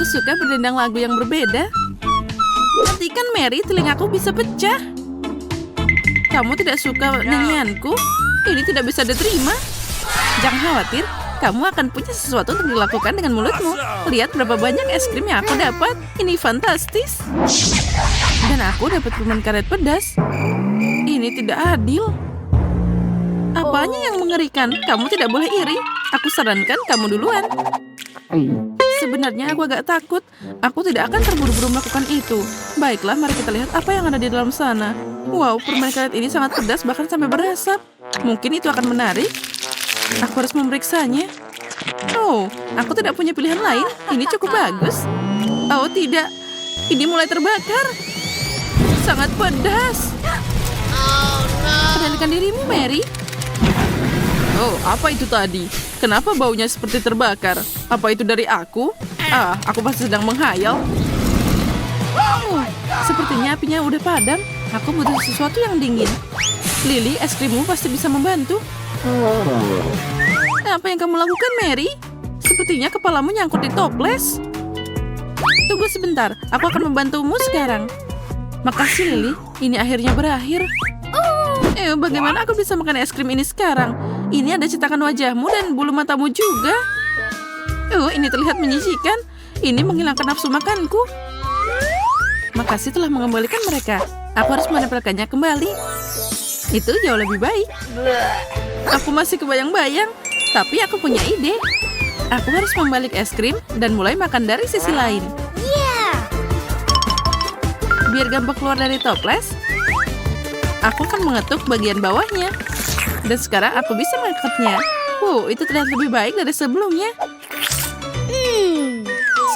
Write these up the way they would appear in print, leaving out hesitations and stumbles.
Aku suka berdendang lagu yang berbeda. Hentikan Mary, telingaku bisa pecah. Kamu tidak suka nyanyianku? Ini tidak bisa diterima. Jangan khawatir, kamu akan punya sesuatu untuk dilakukan dengan mulutmu. Lihat berapa banyak es krim yang aku dapat. Ini fantastis. Dan aku dapat permen karet pedas. Ini tidak adil. Apanya yang mengerikan? Kamu tidak boleh iri. Aku sarankan kamu duluan. Sebenarnya aku agak takut. Aku tidak akan terburu-buru melakukan itu. Baiklah, mari kita lihat apa yang ada di dalam sana. Wow, permen karet ini sangat pedas bahkan sampai berasap. Mungkin itu akan menarik. Aku harus memeriksanya. Oh, aku tidak punya pilihan lain. Ini cukup bagus. Oh tidak, ini mulai terbakar. Sangat pedas. Kendalikan dirimu, Mary. Oh, apa itu tadi? Kenapa baunya seperti terbakar? Apa itu dari aku? Aku pasti sedang menghayal. Oh, sepertinya apinya udah padam. Aku butuh sesuatu yang dingin. Lily, es krimmu pasti bisa membantu. Apa yang kamu lakukan, Mary? Sepertinya kepalamu nyangkut di toples. Tunggu sebentar, aku akan membantumu sekarang. Makasih, Lily. Ini akhirnya berakhir. Bagaimana aku bisa makan es krim ini sekarang? Ini ada cetakan wajahmu dan bulu matamu juga. Ini terlihat menjijikan. Ini menghilangkan nafsu makanku. Makasih telah mengembalikan mereka. Aku harus menempelkannya kembali. Itu jauh lebih baik. Aku masih kebayang-bayang. Tapi aku punya ide. Aku harus membalik es krim dan mulai makan dari sisi lain. Biar gampang keluar dari toples, aku akan mengetuk bagian bawahnya. Dan sekarang aku bisa mengangkatnya. Wow, itu terlihat lebih baik dari sebelumnya.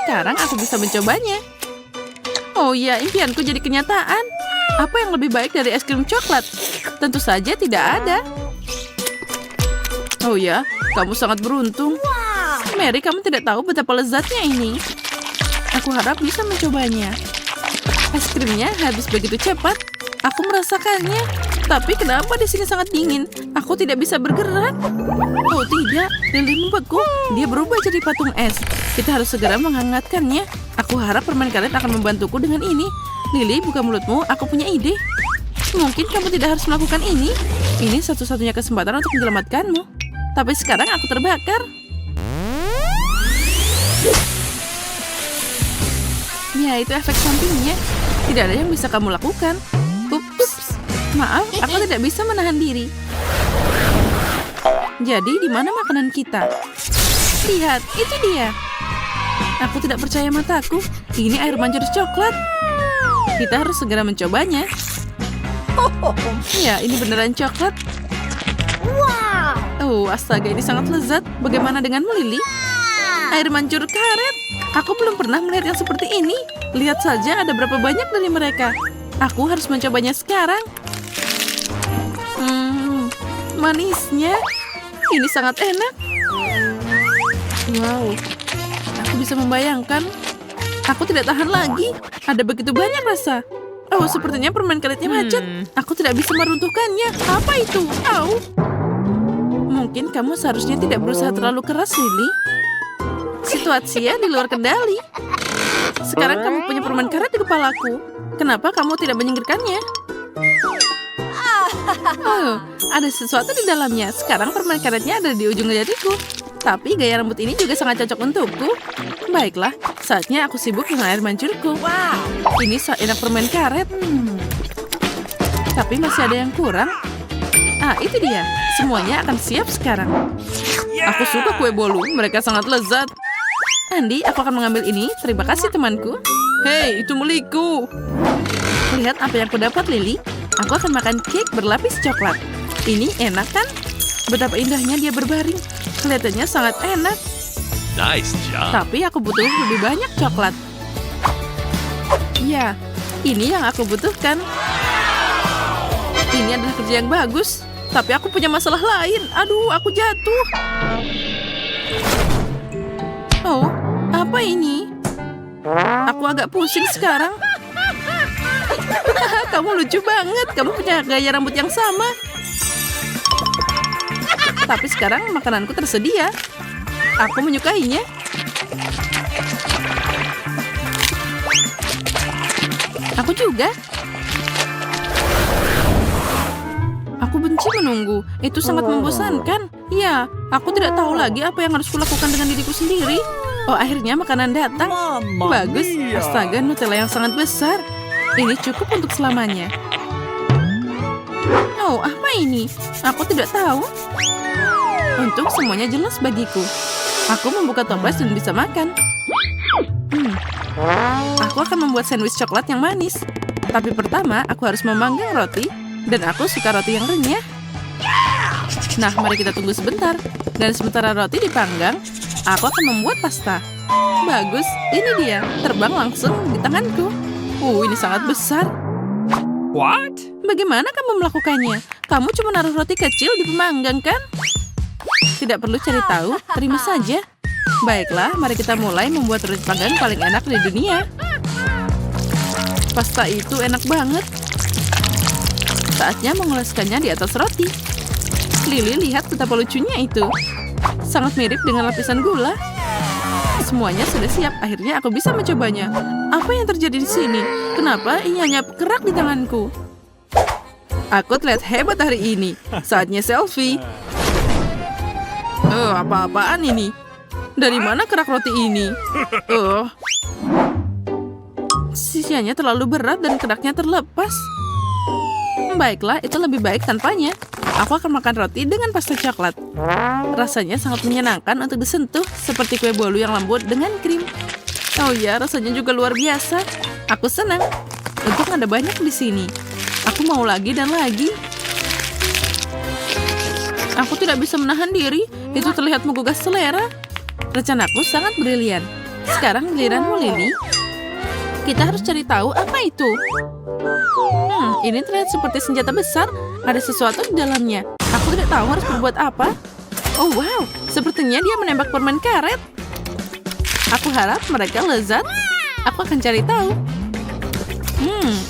Sekarang aku bisa mencobanya. Oh ya, impianku jadi kenyataan. Apa yang lebih baik dari es krim coklat? Tentu saja tidak ada. Oh ya, kamu sangat beruntung. Mary, kamu tidak tahu betapa lezatnya ini. Aku harap bisa mencobanya. Es krimnya habis begitu cepat. Aku merasakannya. Tapi kenapa di sini sangat dingin? Aku tidak bisa bergerak. Oh tidak, Lily membeku. Dia berubah jadi patung es. Kita harus segera menghangatkannya. Aku harap permen karet akan membantuku dengan ini. Lily, buka mulutmu. Aku punya ide. Mungkin kamu tidak harus melakukan ini. Ini satu-satunya kesempatan untuk menyelamatkanmu. Tapi sekarang aku terbakar. Ya, itu efek sampingnya. Tidak ada yang bisa kamu lakukan. Ups, maaf, aku tidak bisa menahan diri. Jadi, di mana makanan kita? Lihat, itu dia. Aku tidak percaya mataku. Ini air mancur coklat. Kita harus segera mencobanya. Ya, ini beneran coklat. Oh, astaga, ini sangat lezat. Bagaimana denganmu, Lily? Air mancur karet. Aku belum pernah melihat yang seperti ini. Lihat saja ada berapa banyak dari mereka. Aku harus mencobanya sekarang. Manisnya. Ini sangat enak. Wow. Aku bisa membayangkan. Aku tidak tahan lagi. Ada begitu banyak rasa. Oh, sepertinya permen karetnya macet. Aku tidak bisa meruntuhkannya. Apa itu? Au. Mungkin kamu seharusnya tidak berusaha terlalu keras, Lily. Situasinya di luar kendali. Sekarang kamu punya permen karet di kepalaku. Kenapa kamu tidak menyingkirkannya? Oh, ada sesuatu di dalamnya. Sekarang permen karetnya ada di ujung jariku. Tapi gaya rambut ini juga sangat cocok untukku. Baiklah, saatnya aku sibuk dengan air mancurku. Wow, ini enak permen karet. Tapi masih ada yang kurang. Itu dia. Semuanya akan siap sekarang. Aku suka kue bolu. Mereka sangat lezat. Andy, aku akan mengambil ini. Terima kasih, temanku. Hei, itu milikku. Lihat apa yang aku dapat, Lily. Aku akan makan cake berlapis coklat. Ini enak kan? Betapa indahnya dia berbaring. Kelihatannya sangat enak. Nice job. Tapi aku butuh lebih banyak coklat. Ya, ini yang aku butuhkan. Ini adalah kerja yang bagus. Tapi aku punya masalah lain. Aduh, aku jatuh. Oh, apa ini? Aku agak pusing sekarang. Kamu lucu banget. Kamu punya gaya rambut yang sama. Tapi sekarang makananku tersedia. Aku menyukainya. Aku juga. Aku benci menunggu. Itu sangat membosankan. Ya, aku tidak tahu lagi apa yang harus kulakukan dengan diriku sendiri. Oh, akhirnya makanan datang. Bagus. Astaga, Nutella yang sangat besar. Ini cukup untuk selamanya. Oh, apa ini? Aku tidak tahu. Untuk semuanya jelas bagiku. Aku membuka toples dan bisa makan. Aku akan membuat sandwich coklat yang manis. Tapi pertama, aku harus memanggang roti. Dan aku suka roti yang renyah. Nah, mari kita tunggu sebentar. Dan sementara roti dipanggang, aku akan membuat pasta. Bagus, ini dia. Terbang langsung di tanganku. Ini sangat besar. What? Bagaimana kamu melakukannya? Kamu cuma naruh roti kecil di pemanggang, kan? Tidak perlu cari tahu, terima saja. Baiklah, mari kita mulai membuat roti panggang paling enak di dunia. Pasta itu enak banget. Saatnya mengoleskannya di atas roti. Lily, lihat betapa lucunya itu. Sangat mirip dengan lapisan gula. Semuanya sudah siap. Akhirnya aku bisa mencobanya. Apa yang terjadi di sini? Kenapa ini hanya kerak di tanganku? Aku terlihat hebat hari ini. Saatnya selfie. Apa-apaan ini? Dari mana kerak roti ini? Sisanya terlalu berat dan keraknya terlepas. Baiklah, itu lebih baik tanpanya. Aku akan makan roti dengan pasta coklat. Rasanya sangat menyenangkan untuk disentuh, seperti kue bolu yang lembut dengan krim. Oh ya, rasanya juga luar biasa. Aku senang. Untung ada banyak di sini. Aku mau lagi dan lagi. Aku tidak bisa menahan diri. Itu terlihat menggugah selera. Rencanaku sangat brilian. Sekarang giliranmu, Lily. Kita harus cari tahu apa itu. Ini terlihat seperti senjata besar. Ada sesuatu di dalamnya. Aku tidak tahu harus berbuat apa. Oh wow, sepertinya dia menembak permen karet. Aku harap mereka lezat. Aku akan cari tahu.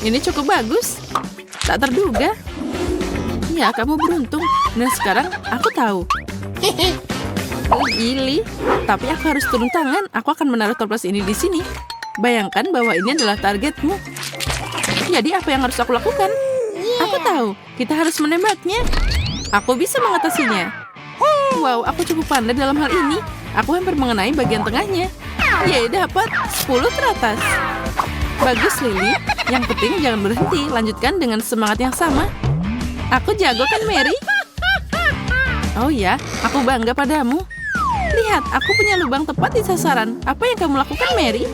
Ini cukup bagus. Tak terduga. Ya, kamu beruntung. Dan sekarang aku tahu. Lily, tapi aku harus turun tangan. Aku akan menaruh toples ini di sini. Bayangkan bahwa ini adalah targetmu. Jadi apa yang harus aku lakukan? Aku tahu, kita harus menembaknya. Aku bisa mengatasinya. Wow, aku cukup pandai dalam hal ini. Aku hampir mengenai bagian tengahnya. Yeay, dapat 10 teratas. Bagus, Lily. Yang penting jangan berhenti. Lanjutkan dengan semangat yang sama. Aku jago kan, Mary? Oh ya, aku bangga padamu. Lihat, aku punya lubang tepat di sasaran. Apa yang kamu lakukan, Mary?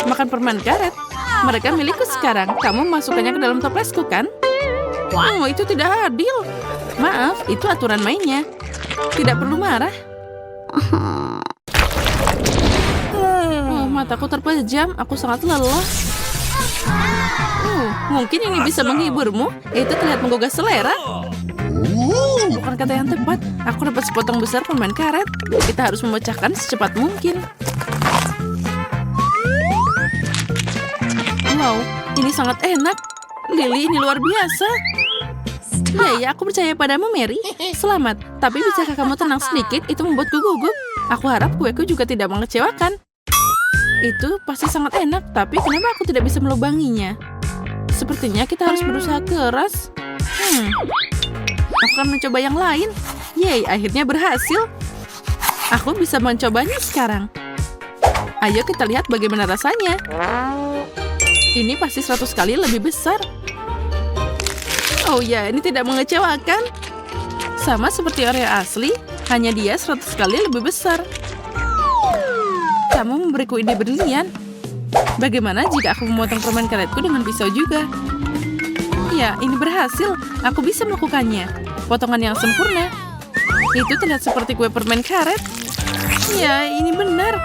Makan permen karet. Mereka milikku sekarang. Kamu masukkannya ke dalam toplesku, kan? Wow, itu tidak adil. Maaf, itu aturan mainnya. Tidak perlu marah. Mataku terpejam. Aku sangat lelah. Mungkin ini bisa menghiburmu. Itu terlihat menggugah selera. Bukan kata yang tepat. Aku dapat sepotong besar permen karet. Kita harus memecahkan secepat mungkin. Wow, ini sangat enak. Lily, ini luar biasa. Ya, aku percaya padamu, Mary. Selamat. Tapi bisakah kamu tenang sedikit? Itu membuatku gugup. Aku harap kueku juga tidak mengecewakan. Itu pasti sangat enak, tapi kenapa aku tidak bisa melubanginya? Sepertinya kita harus berusaha keras. Aku akan mencoba yang lain. Yeay, akhirnya berhasil. Aku bisa mencobanya sekarang. Ayo kita lihat bagaimana rasanya. Ini pasti 100 kali lebih besar. Oh ya, ini tidak mengecewakan. Sama seperti Oreo asli, hanya dia 100 kali lebih besar. Kamu memberiku ide brilian. Bagaimana jika aku memotong permen karetku dengan pisau juga? Ya, ini berhasil. Aku bisa melakukannya. Potongan yang sempurna. Itu terlihat seperti kue permen karet. Ya, ini benar.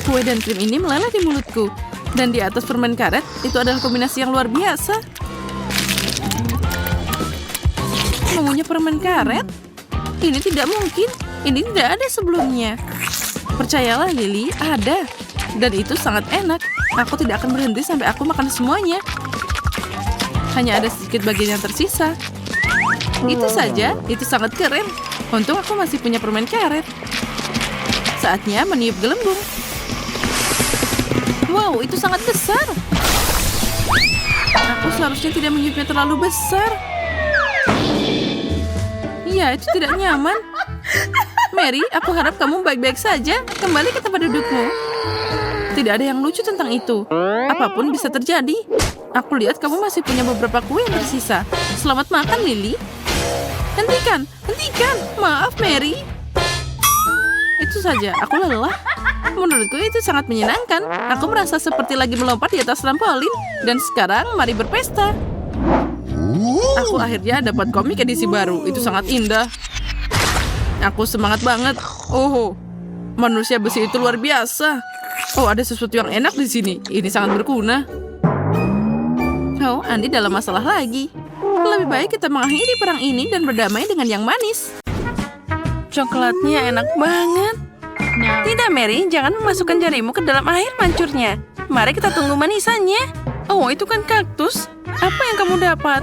Kue dan krim ini meleleh di mulutku. Dan di atas permen karet, itu adalah kombinasi yang luar biasa. Mengunyah permen karet? Ini tidak mungkin. Ini tidak ada sebelumnya. Percayalah, Lily, ada. Dan itu sangat enak. Aku tidak akan berhenti sampai aku makan semuanya. Hanya ada sedikit bagian yang tersisa. Itu saja, itu sangat keren. Untung aku masih punya permen karet. Saatnya meniup gelembung. Wow, itu sangat besar. Aku seharusnya tidak menyuapnya terlalu besar. Ya, itu tidak nyaman. Mary, aku harap kamu baik-baik saja. Kembali ke tempat dudukmu. Tidak ada yang lucu tentang itu. Apapun bisa terjadi. Aku lihat kamu masih punya beberapa kue yang tersisa. Selamat makan, Lily. Hentikan, hentikan. Maaf, Mary. Itu saja, aku lelah. Menurutku itu sangat menyenangkan. Aku merasa seperti lagi melompat di atas trampolin. Dan sekarang, mari berpesta. Aku akhirnya dapat komik edisi baru. Itu sangat indah. Aku semangat banget. Oh, manusia besi itu luar biasa. Oh, ada sesuatu yang enak di sini. Ini sangat berguna. Oh, Andi dalam masalah lagi. Lebih baik kita mengakhiri perang ini dan berdamai dengan yang manis. Coklatnya enak banget. Tidak, Mary. Jangan memasukkan jarimu ke dalam air mancurnya. Mari kita tunggu manisannya. Oh, itu kan kaktus. Apa yang kamu dapat?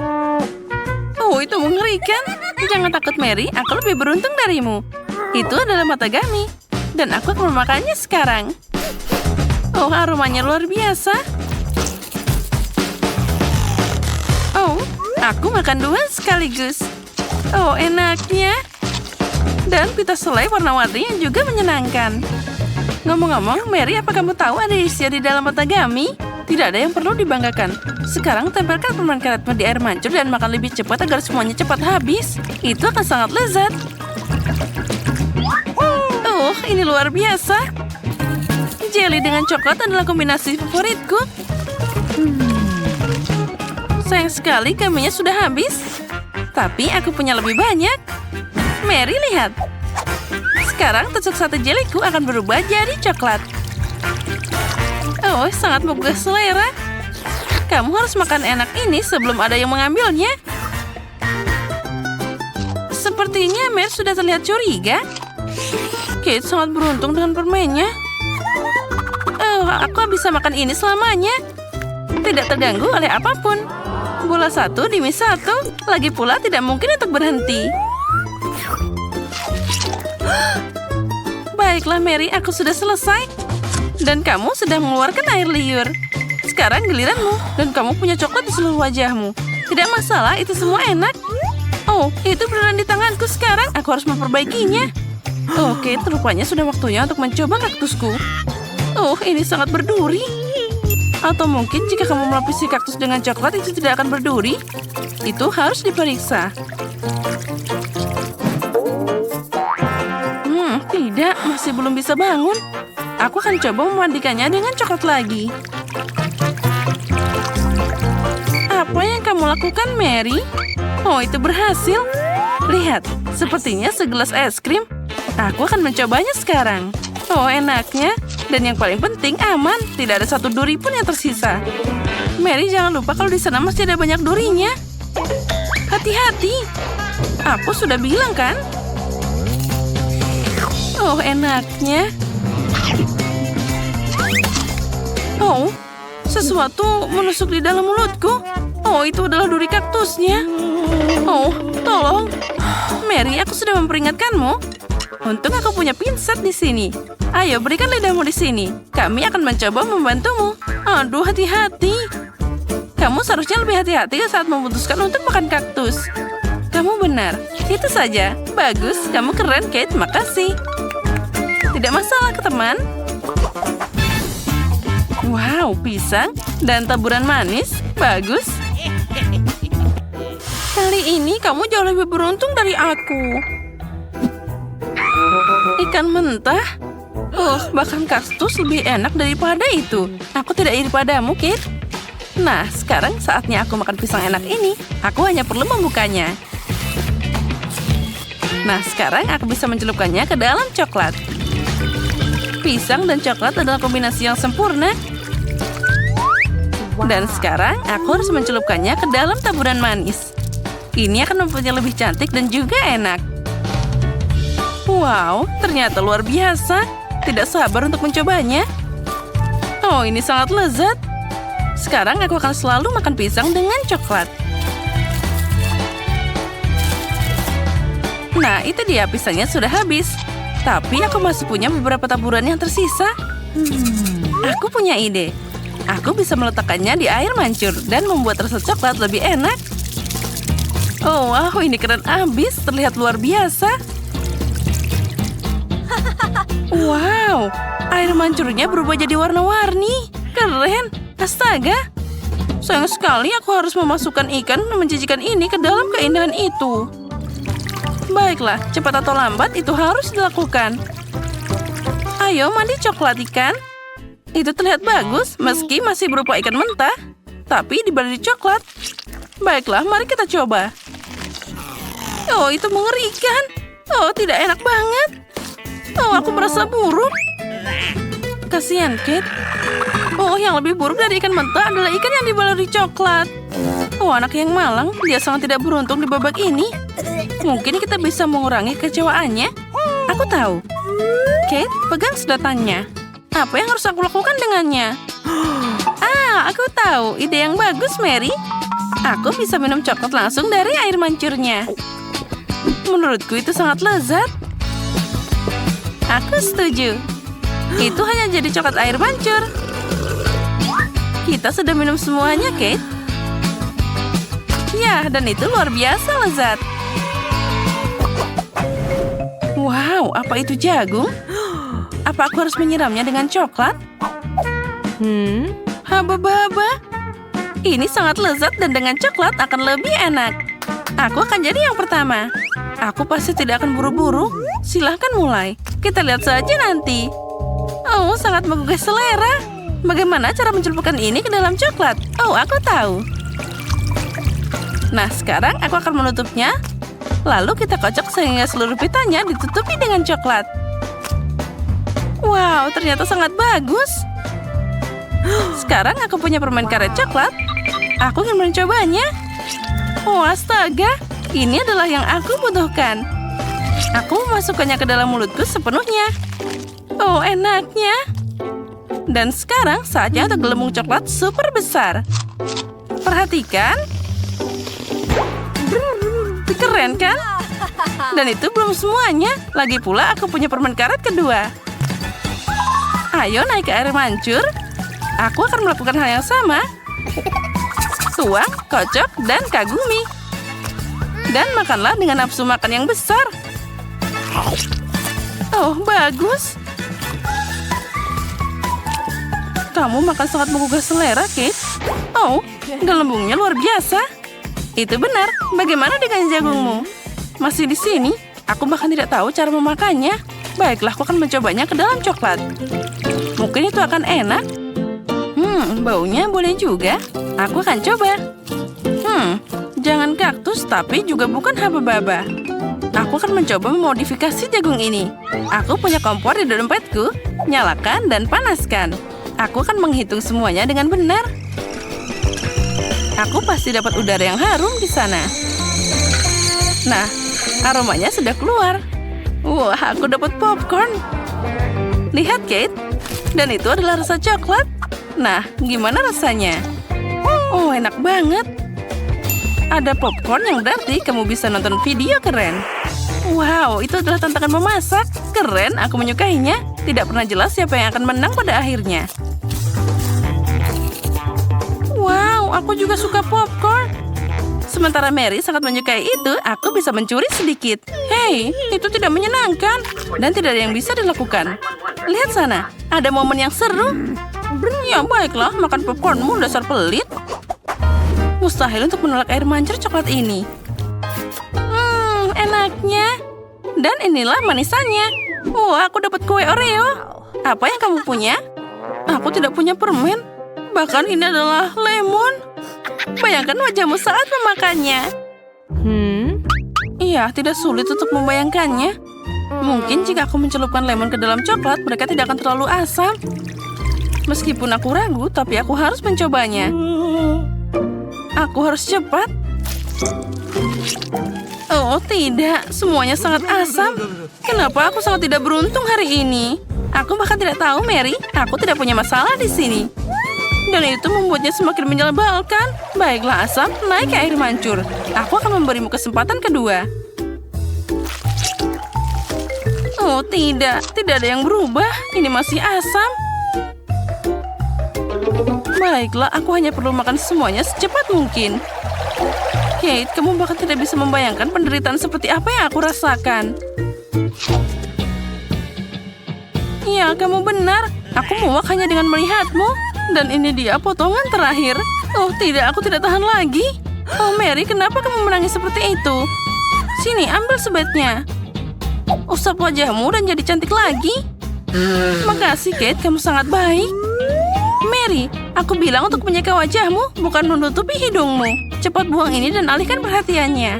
Oh, itu mengerikan. Jangan takut, Mary. Aku lebih beruntung darimu. Itu adalah matagami. Dan aku akan memakannya sekarang. Oh, aromanya luar biasa. Oh, aku makan 2 sekaligus. Oh, enaknya. Dan pita selai warna-warni yang juga menyenangkan. Ngomong-ngomong, Mary, apa kamu tahu ada isian di dalam matagami? Tidak ada yang perlu dibanggakan. Sekarang tempelkan permen karetmu di air mancur dan makan lebih cepat agar semuanya cepat habis. Itu akan sangat lezat. Oh, ini luar biasa. Jelly dengan coklat adalah kombinasi favoritku. Sayang sekali kaminya sudah habis. Tapi aku punya lebih banyak. Mary, lihat. Sekarang tusuk sate jeliku akan berubah jadi coklat. Oh, sangat menggugah selera. Kamu harus makan enak ini sebelum ada yang mengambilnya. Sepertinya Mary sudah terlihat curiga. Kate sangat beruntung dengan permennya. Oh, aku bisa makan ini selamanya. Tidak terganggu oleh apapun. Bola 1 demi 1. Lagi pula tidak mungkin untuk berhenti. Baiklah, Mary, aku sudah selesai. Dan kamu sedang mengeluarkan air liur. Sekarang giliranmu. Dan kamu punya coklat di seluruh wajahmu. Tidak masalah, itu semua enak. Oh, itu beneran di tanganku sekarang. Aku harus memperbaikinya. Oke, rupanya sudah waktunya untuk mencoba kaktusku. Oh, ini sangat berduri. Atau mungkin jika kamu melapisi kaktus dengan coklat itu tidak akan berduri. Itu harus diperiksa. Tidak, masih belum bisa bangun. Aku akan coba memandikannya dengan coklat lagi. Apa yang kamu lakukan, Mary? Oh, itu berhasil. Lihat, sepertinya segelas es krim. Aku akan mencobanya sekarang. Oh, enaknya. Dan yang paling penting, aman. Tidak ada satu duri pun yang tersisa. Mary, jangan lupa kalau di sana masih ada banyak durinya. Hati-hati. Aku sudah bilang, kan? Oh, enaknya. Oh, sesuatu menusuk di dalam mulutku. Oh, itu adalah duri kaktusnya. Oh, tolong. Mary, aku sudah memperingatkanmu. Untung aku punya pinset di sini. Ayo, berikan lidahmu di sini. Kami akan mencoba membantumu. Aduh, hati-hati. Kamu seharusnya lebih hati-hati saat memutuskan untuk makan kaktus. Kamu benar. Itu saja. Bagus, kamu keren, Kate. Makasih. Tidak masalah, teman. Wow, pisang dan taburan manis. Bagus. Kali ini kamu jauh lebih beruntung dari aku. Ikan mentah? Bahkan kaktus lebih enak daripada itu. Aku tidak iri padamu, Kate. Nah, sekarang saatnya aku makan pisang enak ini. Aku hanya perlu membukanya. Nah, sekarang aku bisa mencelupkannya ke dalam coklat. Pisang dan coklat adalah kombinasi yang sempurna. Dan sekarang aku harus mencelupkannya ke dalam taburan manis. Ini akan membuatnya lebih cantik dan juga enak. Wow, ternyata luar biasa. Tidak sabar untuk mencobanya. Oh, ini sangat lezat. Sekarang aku akan selalu makan pisang dengan coklat. Nah, itu dia, pisangnya sudah habis. Tapi aku masih punya beberapa taburan yang tersisa. Aku punya ide. Aku bisa meletakkannya di air mancur dan membuat rasa coklat lebih enak. Oh, wow, ini keren abis. Terlihat luar biasa. Wow, air mancurnya berubah jadi warna-warni. Keren. Astaga. Sayang sekali aku harus memasukkan ikan menjijikan ini ke dalam keindahan itu. Baiklah, cepat atau lambat itu harus dilakukan. Ayo mandi coklat ikan. Itu terlihat bagus meski masih berupa ikan mentah. Tapi dibalik coklat. Baiklah, mari kita coba. Oh, itu mengerikan. Oh, tidak enak banget. Oh, aku merasa buruk. Kasihan, Kate. Oh, yang lebih buruk dari ikan mentah adalah ikan yang dibaluri coklat. Oh, anak yang malang. Dia sangat tidak beruntung di babak ini. Mungkin kita bisa mengurangi kecewaannya. Aku tahu. Kate, pegang sedotannya. Apa yang harus aku lakukan dengannya? Aku tahu. Ide yang bagus, Mary. Aku bisa minum coklat langsung dari air mancurnya. Menurutku itu sangat lezat. Aku setuju. Itu hanya jadi coklat air mancur. Kita sudah minum semuanya, Kate. Ya, dan itu luar biasa lezat. Wow, apa itu jagung? Apa aku harus menyiramnya dengan coklat? Haba-haba. Ini sangat lezat dan dengan coklat akan lebih enak. Aku akan jadi yang pertama. Aku pasti tidak akan buru-buru. Silahkan mulai. Kita lihat saja nanti. Oh, sangat menggugah selera. Bagaimana cara mencelupkan ini ke dalam coklat? Oh, aku tahu. Nah, sekarang aku akan menutupnya. Lalu kita kocok sehingga seluruh pitanya ditutupi dengan coklat. Wow, ternyata sangat bagus. Sekarang aku punya permen karet coklat. Aku ingin mencobanya. Oh, astaga. Ini adalah yang aku butuhkan. Aku memasukkannya ke dalam mulutku sepenuhnya. Oh, enaknya. Dan sekarang saatnya untuk gelembung coklat super besar. Perhatikan. Keren kan? Dan itu belum semuanya. Lagi pula aku punya permen karet kedua. Ayo naik ke air mancur. Aku akan melakukan hal yang sama. Tuang, kocok, dan kagumi. Dan makanlah dengan nafsu makan yang besar. Oh, bagus. Kamu makan sangat menggugah selera, Kate. Oh, gelembungnya luar biasa. Itu benar. Bagaimana dengan jagungmu? Masih di sini? Aku bahkan tidak tahu cara memakannya. Baiklah, aku akan mencobanya ke dalam coklat. Mungkin itu akan enak. Baunya boleh juga. Aku akan coba. Jangan kaktus, tapi juga bukan haba-baba. Aku akan mencoba memodifikasi jagung ini. Aku punya kompor di dompetku. Nyalakan dan panaskan. Aku akan menghitung semuanya dengan benar. Aku pasti dapat udara yang harum di sana. Nah, aromanya sudah keluar. Wah, aku dapat popcorn. Lihat, Kate. Dan itu adalah rasa coklat. Nah, gimana rasanya? Oh, enak banget. Ada popcorn yang berarti kamu bisa nonton video keren. Wow, itu adalah tantangan memasak. Keren, aku menyukainya. Tidak pernah jelas siapa yang akan menang pada akhirnya. Wow, aku juga suka popcorn. Sementara Mary sangat menyukai itu, aku bisa mencuri sedikit. Hei, itu tidak menyenangkan. Dan tidak ada yang bisa dilakukan. Lihat sana, ada momen yang seru. Ya baiklah, makan popcornmu dasar pelit. Mustahil untuk menolak air mancur coklat ini. Enaknya. Dan inilah manisannya. Wah, aku dapat kue Oreo. Apa yang kamu punya? Aku tidak punya permen. Bahkan ini adalah lemon. Bayangkan wajahmu saat memakannya. Iya, tidak sulit untuk membayangkannya. Mungkin jika aku mencelupkan lemon ke dalam coklat, mereka tidak akan terlalu asam. Meskipun aku ragu, tapi aku harus mencobanya. Aku harus cepat. Oh, tidak. Semuanya sangat asam. Kenapa aku sangat tidak beruntung hari ini? Aku bahkan tidak tahu, Mary. Aku tidak punya masalah di sini. Dan itu membuatnya semakin menyebalkan. Baiklah, asam, naik ke air mancur. Aku akan memberimu kesempatan kedua. Oh, tidak. Tidak ada yang berubah. Ini masih asam. Baiklah, aku hanya perlu makan semuanya secepat mungkin. Kate, kamu bahkan tidak bisa membayangkan penderitaan seperti apa yang aku rasakan. Ya, kamu benar. Aku muak hanya dengan melihatmu. Dan ini dia potongan terakhir. Oh tidak, aku tidak tahan lagi. Oh Mary, kenapa kamu menangis seperti itu? Sini, ambil sebaiknya. Usap wajahmu dan jadi cantik lagi. Makasih Kate, kamu sangat baik. Mary, aku bilang untuk menyeka wajahmu, bukan menutupi hidungmu. Cepat buang ini dan alihkan perhatiannya.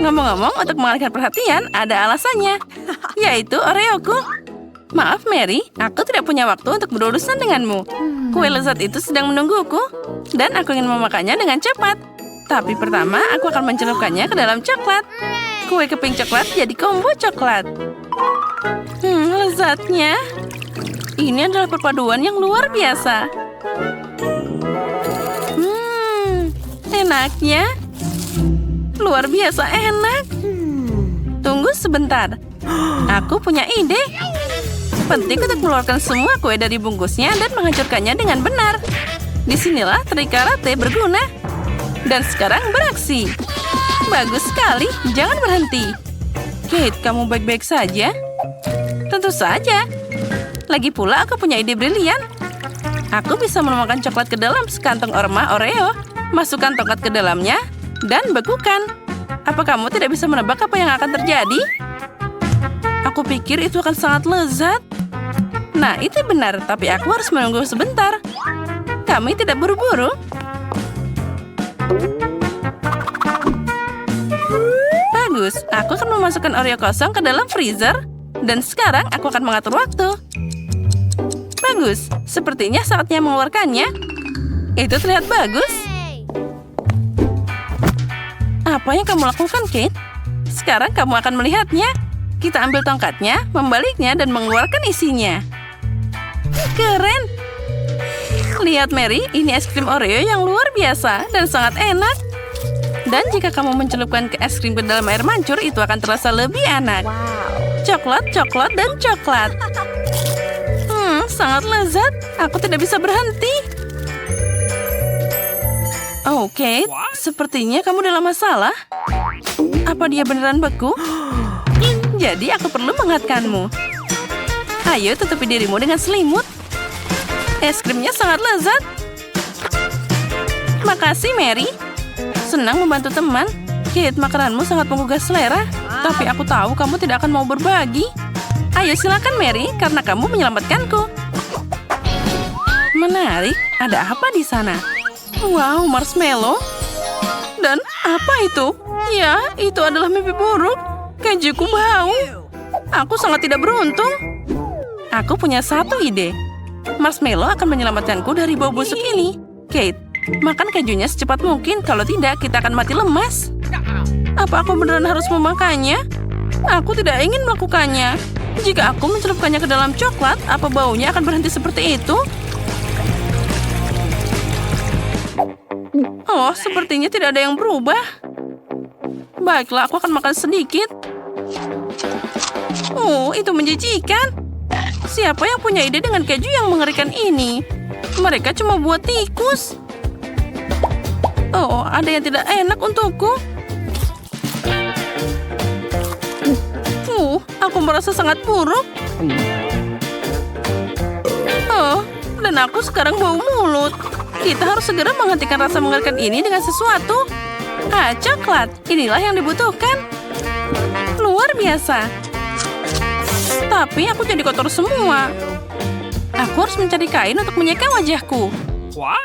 Ngomong-ngomong, untuk mengalihkan perhatian, ada alasannya. Yaitu Oreoku. Maaf Mary, aku tidak punya waktu untuk berurusan denganmu. Kue lezat itu sedang menungguku. Dan aku ingin memakannya dengan cepat. Tapi pertama, aku akan mencelupkannya ke dalam coklat. Kue keping coklat jadi combo coklat. Lezatnya. Ini adalah perpaduan yang luar biasa. Enaknya. Luar biasa enak. Tunggu sebentar. Aku punya ide. Penting untuk mengeluarkan semua kue dari bungkusnya dan menghancurkannya dengan benar. Disinilah trik karate berguna. Dan sekarang beraksi. Bagus sekali, jangan berhenti. Kate, kamu baik-baik saja? Tentu saja. Lagi pula aku punya ide brilian. Aku bisa menuangkan coklat ke dalam sekantong orma Oreo. Masukkan tongkat ke dalamnya dan bekukan. Apa kamu tidak bisa menebak apa yang akan terjadi? Aku pikir itu akan sangat lezat. Nah, itu benar, tapi aku harus menunggu sebentar. Kami tidak buru-buru. Bagus, aku akan memasukkan Oreo kosong ke dalam freezer. Dan sekarang aku akan mengatur waktu. Bagus, sepertinya saatnya mengeluarkannya. Itu terlihat bagus. Apa yang kamu lakukan, Kate? Sekarang kamu akan melihatnya. Kita ambil tongkatnya, membaliknya, dan mengeluarkan isinya. Keren! Lihat Mary, ini es krim Oreo yang luar biasa dan sangat enak. Dan jika kamu mencelupkan ke es krim ke dalam air mancur, itu akan terasa lebih enak. Coklat, coklat, dan coklat. Sangat lezat. Aku tidak bisa berhenti. Oh, Kate, sepertinya kamu dalam masalah. Apa dia beneran beku? Jadi aku perlu menghangatkanmu. Ayo tutupi dirimu dengan selimut. Es krimnya sangat lezat. Makasih Mary. Senang membantu teman. Kate, makananmu sangat menggugah selera. Tapi aku tahu kamu tidak akan mau berbagi. Ayo silakan Mary, karena kamu menyelamatkanku. Menarik, ada apa di sana? Wow, marshmallow. Dan apa itu? Ya, itu adalah mimpi buruk. Kejuku bau. Aku sangat tidak beruntung. Aku punya satu ide. Marshmallow akan menyelamatkanku dari bau busuk ini. Kate, makan kejunya secepat mungkin. Kalau tidak, kita akan mati lemas. Apa aku beneran harus memakannya? Aku tidak ingin melakukannya. Jika aku mencelupkannya ke dalam coklat, apa baunya akan berhenti seperti itu? Oh, sepertinya tidak ada yang berubah. Baiklah, aku akan makan sedikit. Oh, itu menjijikan. Siapa yang punya ide dengan keju yang mengerikan ini? Mereka cuma buat tikus. Oh, ada yang tidak enak untukku. Aku merasa sangat buruk. Oh, dan aku sekarang bau mulut. Kita harus segera menghentikan rasa mengerikan ini dengan sesuatu. Coklat. Inilah yang dibutuhkan. Luar biasa. Tapi aku jadi kotor semua. Aku harus mencari kain untuk menyeka wajahku.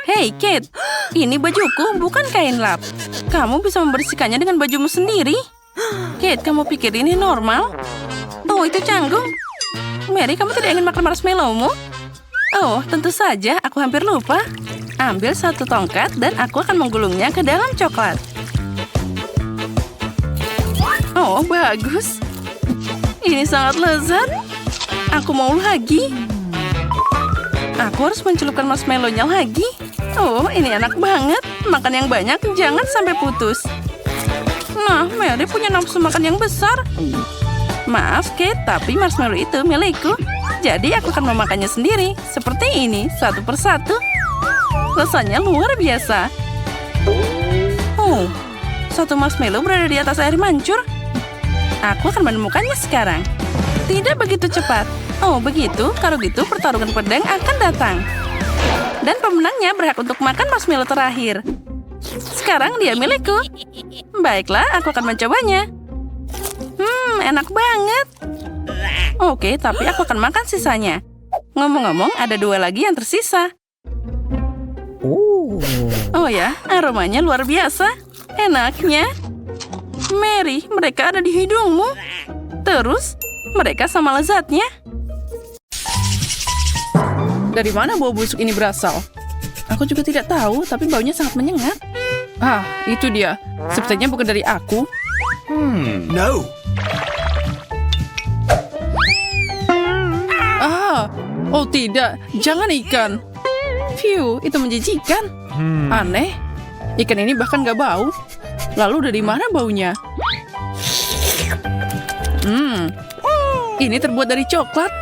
Hei, Kate. Ini bajuku, bukan kain lap. Kamu bisa membersihkannya dengan bajumu sendiri. Kate, kamu pikir ini normal? Oh, itu canggung. Mary, kamu tidak ingin makan marshmallow-mu? Oh, tentu saja. Aku hampir lupa. Ambil satu tongkat dan aku akan menggulungnya ke dalam coklat. Oh, bagus. Ini sangat lezat. Aku mau lagi. Aku harus mencelupkan marshmallow-nya lagi. Oh, ini enak banget. Makan yang banyak, jangan sampai putus. Nah, Mary punya nafsu makan yang besar. Maaf, Kate, tapi marshmallow itu milikku. Jadi aku akan memakannya sendiri. Seperti ini, satu persatu. Rasanya luar biasa. Oh, satu marshmallow berada di atas air mancur. Aku akan menemukannya sekarang. Tidak begitu cepat. Oh, begitu? Kalau gitu, pertarungan pedang akan datang. Dan pemenangnya berhak untuk makan marshmallow terakhir. Sekarang dia milikku. Baiklah, aku akan mencobanya. Enak banget. Oke, tapi aku akan makan sisanya. Ngomong-ngomong, ada 2 lagi yang tersisa. Oh ya, aromanya luar biasa. Enaknya. Mary, mereka ada di hidungmu. Terus, mereka sama lezatnya. Dari mana bau busuk ini berasal? Aku juga tidak tahu, tapi baunya sangat menyengat. Ah, itu dia. Sepertinya bukan dari aku. No. Oh tidak, jangan ikan. Phew, itu menjijikan. Aneh, ikan ini bahkan gak bau. Lalu dari mana baunya? Ini terbuat dari coklat.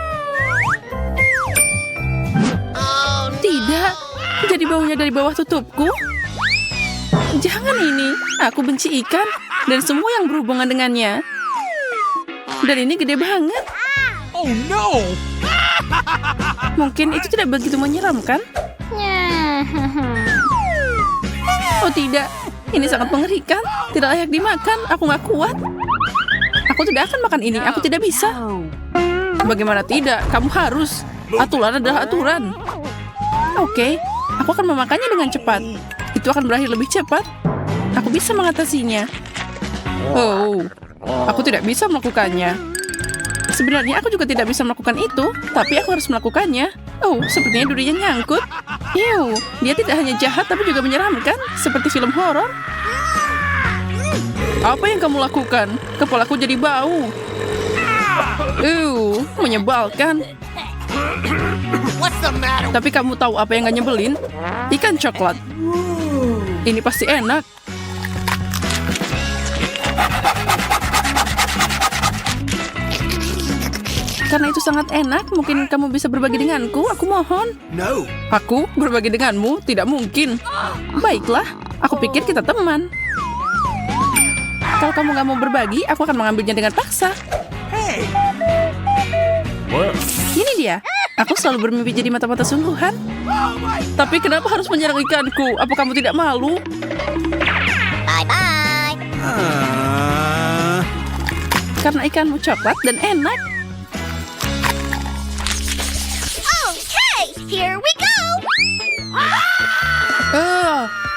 Tidak, jadi baunya dari bawah tutupku. Jangan ini, aku benci ikan dan semua yang berhubungan dengannya. Dan ini gede banget. Oh no. Mungkin itu tidak begitu menyeramkan. Oh tidak, ini sangat mengerikan. Tidak layak dimakan, aku nggak kuat. Aku tidak akan makan ini, aku tidak bisa. Bagaimana tidak, kamu harus. Aturan adalah aturan. Oke, aku akan memakannya dengan cepat. Itu akan berakhir lebih cepat. Aku bisa mengatasinya. Oh, aku tidak bisa melakukannya. Sebenarnya aku juga tidak bisa melakukan itu, tapi aku harus melakukannya. Oh, sepertinya durian nyangkut. Ew, dia tidak hanya jahat tapi juga menyeramkan, seperti film horor. Apa yang kamu lakukan? Kepalaku jadi bau. Menyebalkan. Tapi kamu tahu apa yang gak nyebelin? Ikan coklat. Ini pasti enak. Karena itu sangat enak, mungkin kamu bisa berbagi denganku, aku mohon. No. Aku berbagi denganmu? Tidak mungkin. Baiklah, aku pikir kita teman. Kalau kamu gak mau berbagi, aku akan mengambilnya dengan paksa. Hey. Ini dia. Aku selalu bermimpi jadi mata-mata sungguhan. Tapi kenapa harus menyerang ikanku? Apa kamu tidak malu? Bye-bye. Karena ikanmu coklat dan enak. Okay, here we go.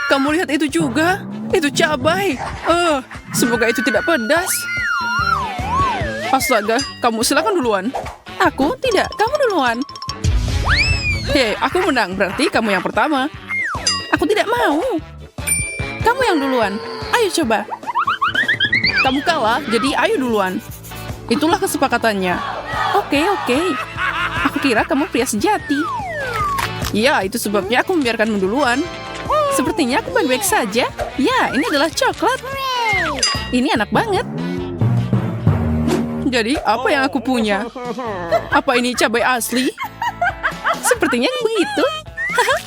Kamu lihat itu juga. Itu cabai. Semoga itu tidak pedas. Astaga, kamu silakan duluan. Aku tidak, kamu duluan. Hei, aku menang, berarti kamu yang pertama. Aku tidak mau. Kamu yang duluan. Ayo coba. Kamu kalah, jadi ayo duluan. Itulah kesepakatannya. Oke. Aku kira kamu pria sejati. Ya, itu sebabnya aku membiarkanmu duluan. Sepertinya aku baik-baik saja. Ya, ini adalah coklat. Ini enak banget. Jadi, apa yang aku punya? Apa ini cabai asli? Sepertinya begitu.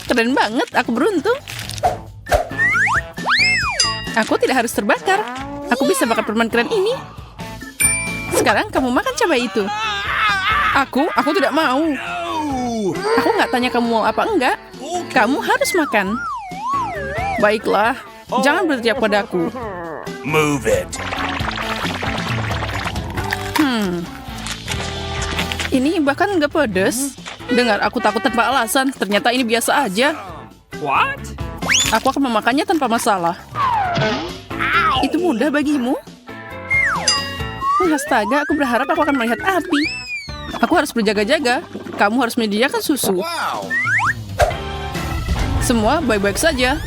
Keren banget, aku beruntung. Aku tidak harus terbakar. Aku bisa bakar permen keren ini. Sekarang kamu makan cabai itu. Aku tidak mau. Aku nggak tanya kamu mau apa enggak. Kamu harus makan. Baiklah, jangan berteriak padaku. Move it. Ini bahkan nggak pedes. Dengar, aku takut tanpa alasan. Ternyata ini biasa aja. What? Aku akan memakannya tanpa masalah. Itu mudah bagimu? Astaga, aku berharap aku akan melihat api. Aku harus berjaga-jaga. Kamu harus menyediakan susu. Wow. Semua baik-baik saja.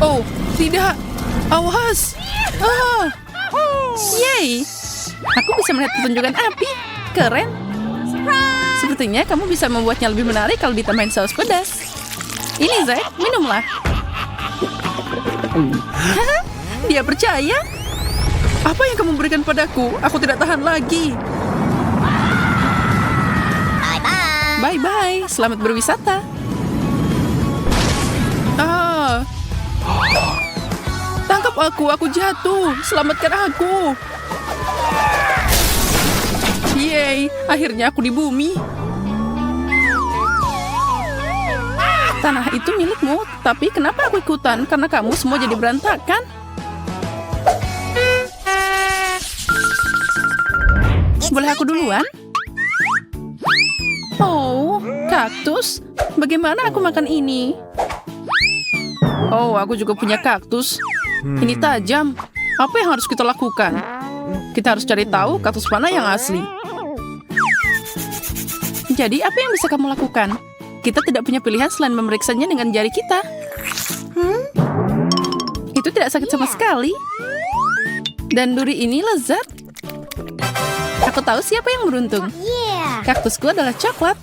Oh, tidak. Awas. Yeay. Aku bisa melihat pertunjukan api. Keren. Sepertinya kamu bisa membuatnya lebih menarik kalau ditambahin saus pedas. Ini, Zack, minumlah. Dia percaya. Apa yang kamu berikan padaku? Aku tidak tahan lagi. Bye-bye. Bye-bye. Selamat berwisata. Tangkap aku jatuh. Selamatkan aku. Yeay, akhirnya aku di bumi. Tanah itu milikmu, tapi kenapa aku ikutan? Karena kamu semua jadi berantakan. Boleh aku duluan? Oh, kaktus. Bagaimana aku makan ini? Oh, aku juga punya kaktus. Ini tajam. Apa yang harus kita lakukan? Kita harus cari tahu kaktus mana yang asli. Jadi, apa yang bisa kamu lakukan? Kita tidak punya pilihan selain memeriksanya dengan jari kita. Itu tidak sakit sama sekali. Dan duri ini lezat. Aku tahu siapa yang beruntung. Yeah. Kaktusku adalah coklat.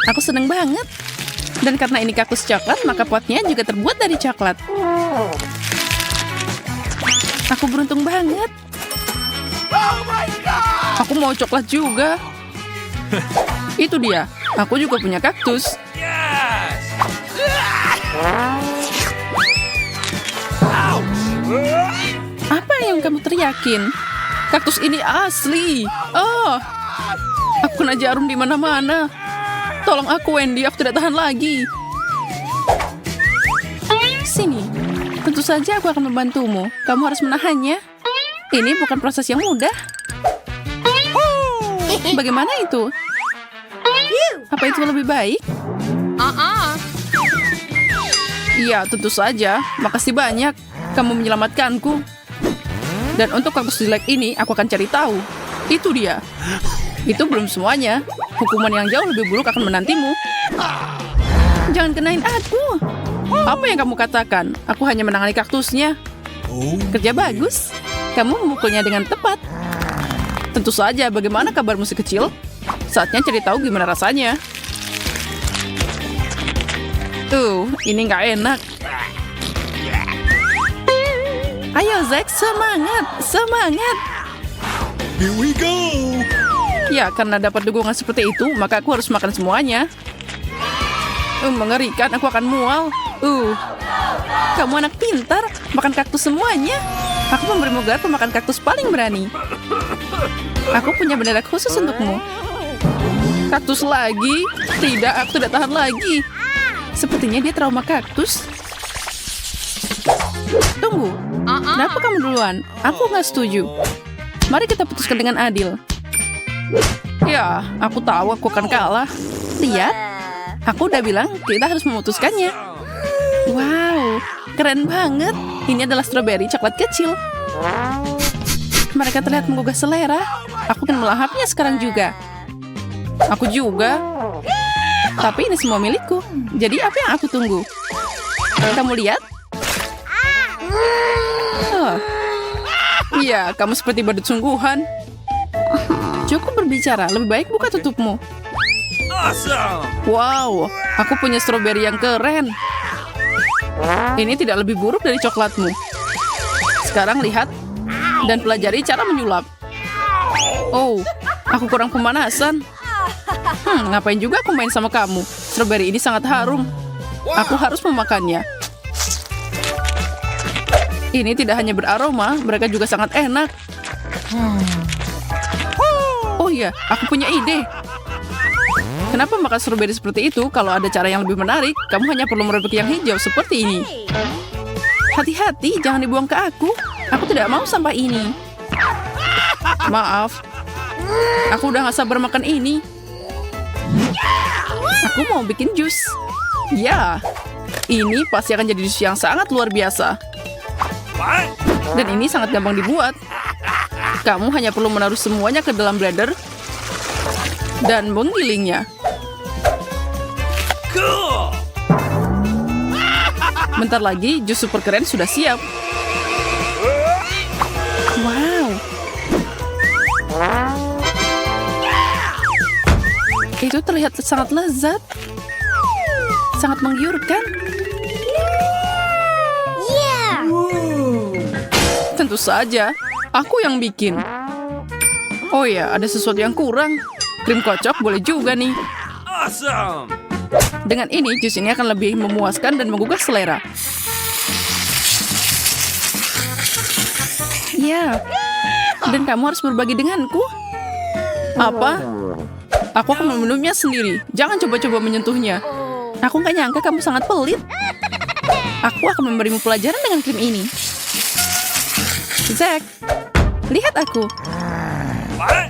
Aku senang banget. Dan karena ini kaktus coklat, maka potnya juga terbuat dari coklat. Aku beruntung banget. Aku mau coklat juga. Itu dia. Aku juga punya kaktus. Yes! Apa yang kamu teriakin? Kaktus ini asli. Oh, aku kena jarum di mana-mana. Tolong aku, Wendy. Aku tidak tahan lagi. Sini. Tentu saja aku akan membantumu. Kamu harus menahannya. Ini bukan proses yang mudah. Bagaimana itu? Apa itu lebih baik? Iya, tentu saja. Makasih banyak. Kamu menyelamatkanku. Dan untuk kaktus jelek ini, aku akan cari tahu. Itu dia. Itu belum semuanya. Hukuman yang jauh lebih buruk akan menantimu. Jangan kenain aku. Apa yang kamu katakan? Aku hanya menangani kaktusnya. Kerja bagus. Kamu memukulnya dengan tepat. Tentu saja, bagaimana kabarmu si kecil? Saatnya cari tahu gimana rasanya. Ini nggak enak. Ayo, Zack, semangat, semangat. Here we go! Ya, karena dapat dukungan seperti itu, maka aku harus makan semuanya. Mengerikan, aku akan mual. Kamu anak pintar, makan kaktus semuanya. Aku memberimu gelar pemakan kaktus paling berani. Aku punya bendera khusus untukmu. Kaktus lagi? Tidak, aku tidak tahan lagi. Sepertinya dia trauma kaktus. Tunggu, kenapa kamu duluan? Aku nggak setuju. Mari kita putuskan dengan adil. Ya, aku tahu aku akan kalah. Lihat, aku udah bilang kita harus memutuskannya. Wow, keren banget. Ini adalah stroberi coklat kecil. Mereka terlihat menggugah selera. Aku akan melahapnya sekarang juga. Aku juga. Tapi ini semua milikku. Jadi apa yang aku tunggu? Kamu lihat? Iya, kamu seperti badut sungguhan. Cukup berbicara, lebih baik buka tutupmu. Awesome! Wow, aku punya stroberi yang keren. Ini tidak lebih buruk dari coklatmu. Sekarang lihat dan pelajari cara menyulap. Oh, aku kurang pemanasan. Ngapain juga aku main sama kamu? Stroberi ini sangat harum. Aku harus memakannya. Ini tidak hanya beraroma, mereka juga sangat enak. Oh iya, aku punya ide. Kenapa makan stroberi seperti itu? Kalau ada cara yang lebih menarik, kamu hanya perlu merobek yang hijau seperti ini. Hati-hati, jangan dibuang ke aku. Aku tidak mau sampah ini. Maaf. Aku udah gak sabar makan ini. Aku mau bikin jus. Ya, ini pasti akan jadi jus yang sangat luar biasa. What? Dan ini sangat gampang dibuat. Kamu hanya perlu menaruh semuanya ke dalam blender dan menggilingnya. Cool! Bentar lagi, jus super keren sudah siap. Wow. Itu terlihat sangat lezat. Sangat menggiurkan. Yeah. Tentu saja, aku yang bikin. Oh ya, ada sesuatu yang kurang. Krim kocok boleh juga nih. Awesome! Dengan ini, jus ini akan lebih memuaskan dan menggugah selera. Iya. Dan kamu harus berbagi denganku. Apa? Aku akan meminumnya sendiri. Jangan coba-coba menyentuhnya. Aku nggak nyangka kamu sangat pelit. Aku akan memberimu pelajaran dengan krim ini. Zack, lihat aku. What?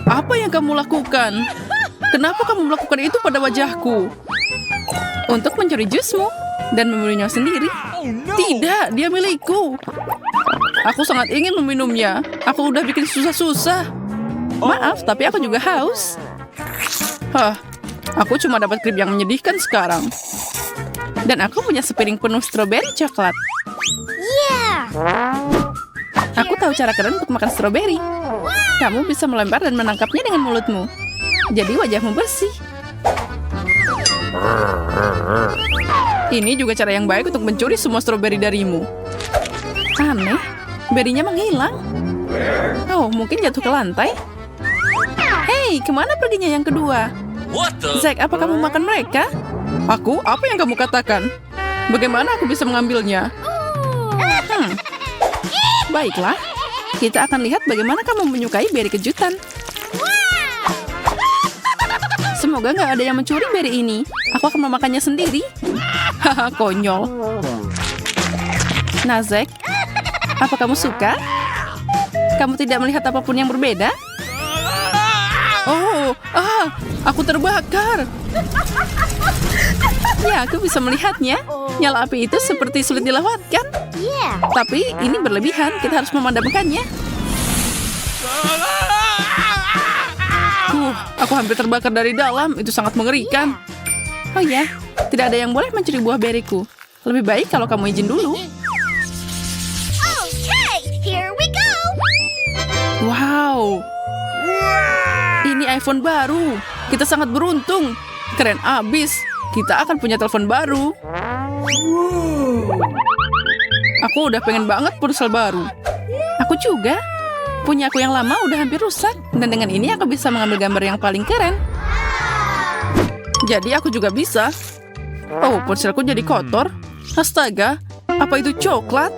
Apa yang kamu lakukan? Kenapa kamu melakukan itu pada wajahku? Untuk mencuri jusmu dan meminumnya sendiri? Tidak, dia milikku. Aku sangat ingin meminumnya. Aku udah bikin susah-susah. Maaf, tapi aku juga haus. Aku cuma dapat krim yang menyedihkan sekarang. Dan aku punya sepiring penuh stroberi coklat. Yeah! Aku tahu cara keren untuk makan stroberi. Kamu bisa melempar dan menangkapnya dengan mulutmu. Jadi wajahmu bersih. Ini juga cara yang baik untuk mencuri semua stroberi darimu. Aneh, berinya menghilang. Oh, mungkin jatuh ke lantai. Hei, kemana perginya yang kedua? What the? Zack, apa kamu makan mereka? Aku? Apa yang kamu katakan? Bagaimana aku bisa mengambilnya? Baiklah, kita akan lihat bagaimana kamu menyukai beri kejutan. Semoga nggak ada yang mencuri beri ini. Aku akan memakannya sendiri. Haha, konyol. Nah, Zack, apa kamu suka? Kamu tidak melihat apapun yang berbeda? Oh, aku terbakar. Ya, aku bisa melihatnya. Nyala api itu seperti sulit dilewatkan. Yeah! Tapi ini berlebihan, kita harus memadamkannya. Aku hampir terbakar dari dalam, itu sangat mengerikan. Oh ya, tidak ada yang boleh mencuri buah beriku. Lebih baik kalau kamu izin dulu. Okay, here we go! Wow, ini iPhone baru. Kita sangat beruntung. Keren abis. Kita akan punya telepon baru. Aku udah pengen banget ponsel baru. Aku juga. Punya aku yang lama udah hampir rusak. Dan dengan ini aku bisa mengambil gambar yang paling keren. Jadi aku juga bisa. Oh, ponselku jadi kotor. Astaga, apa itu coklat?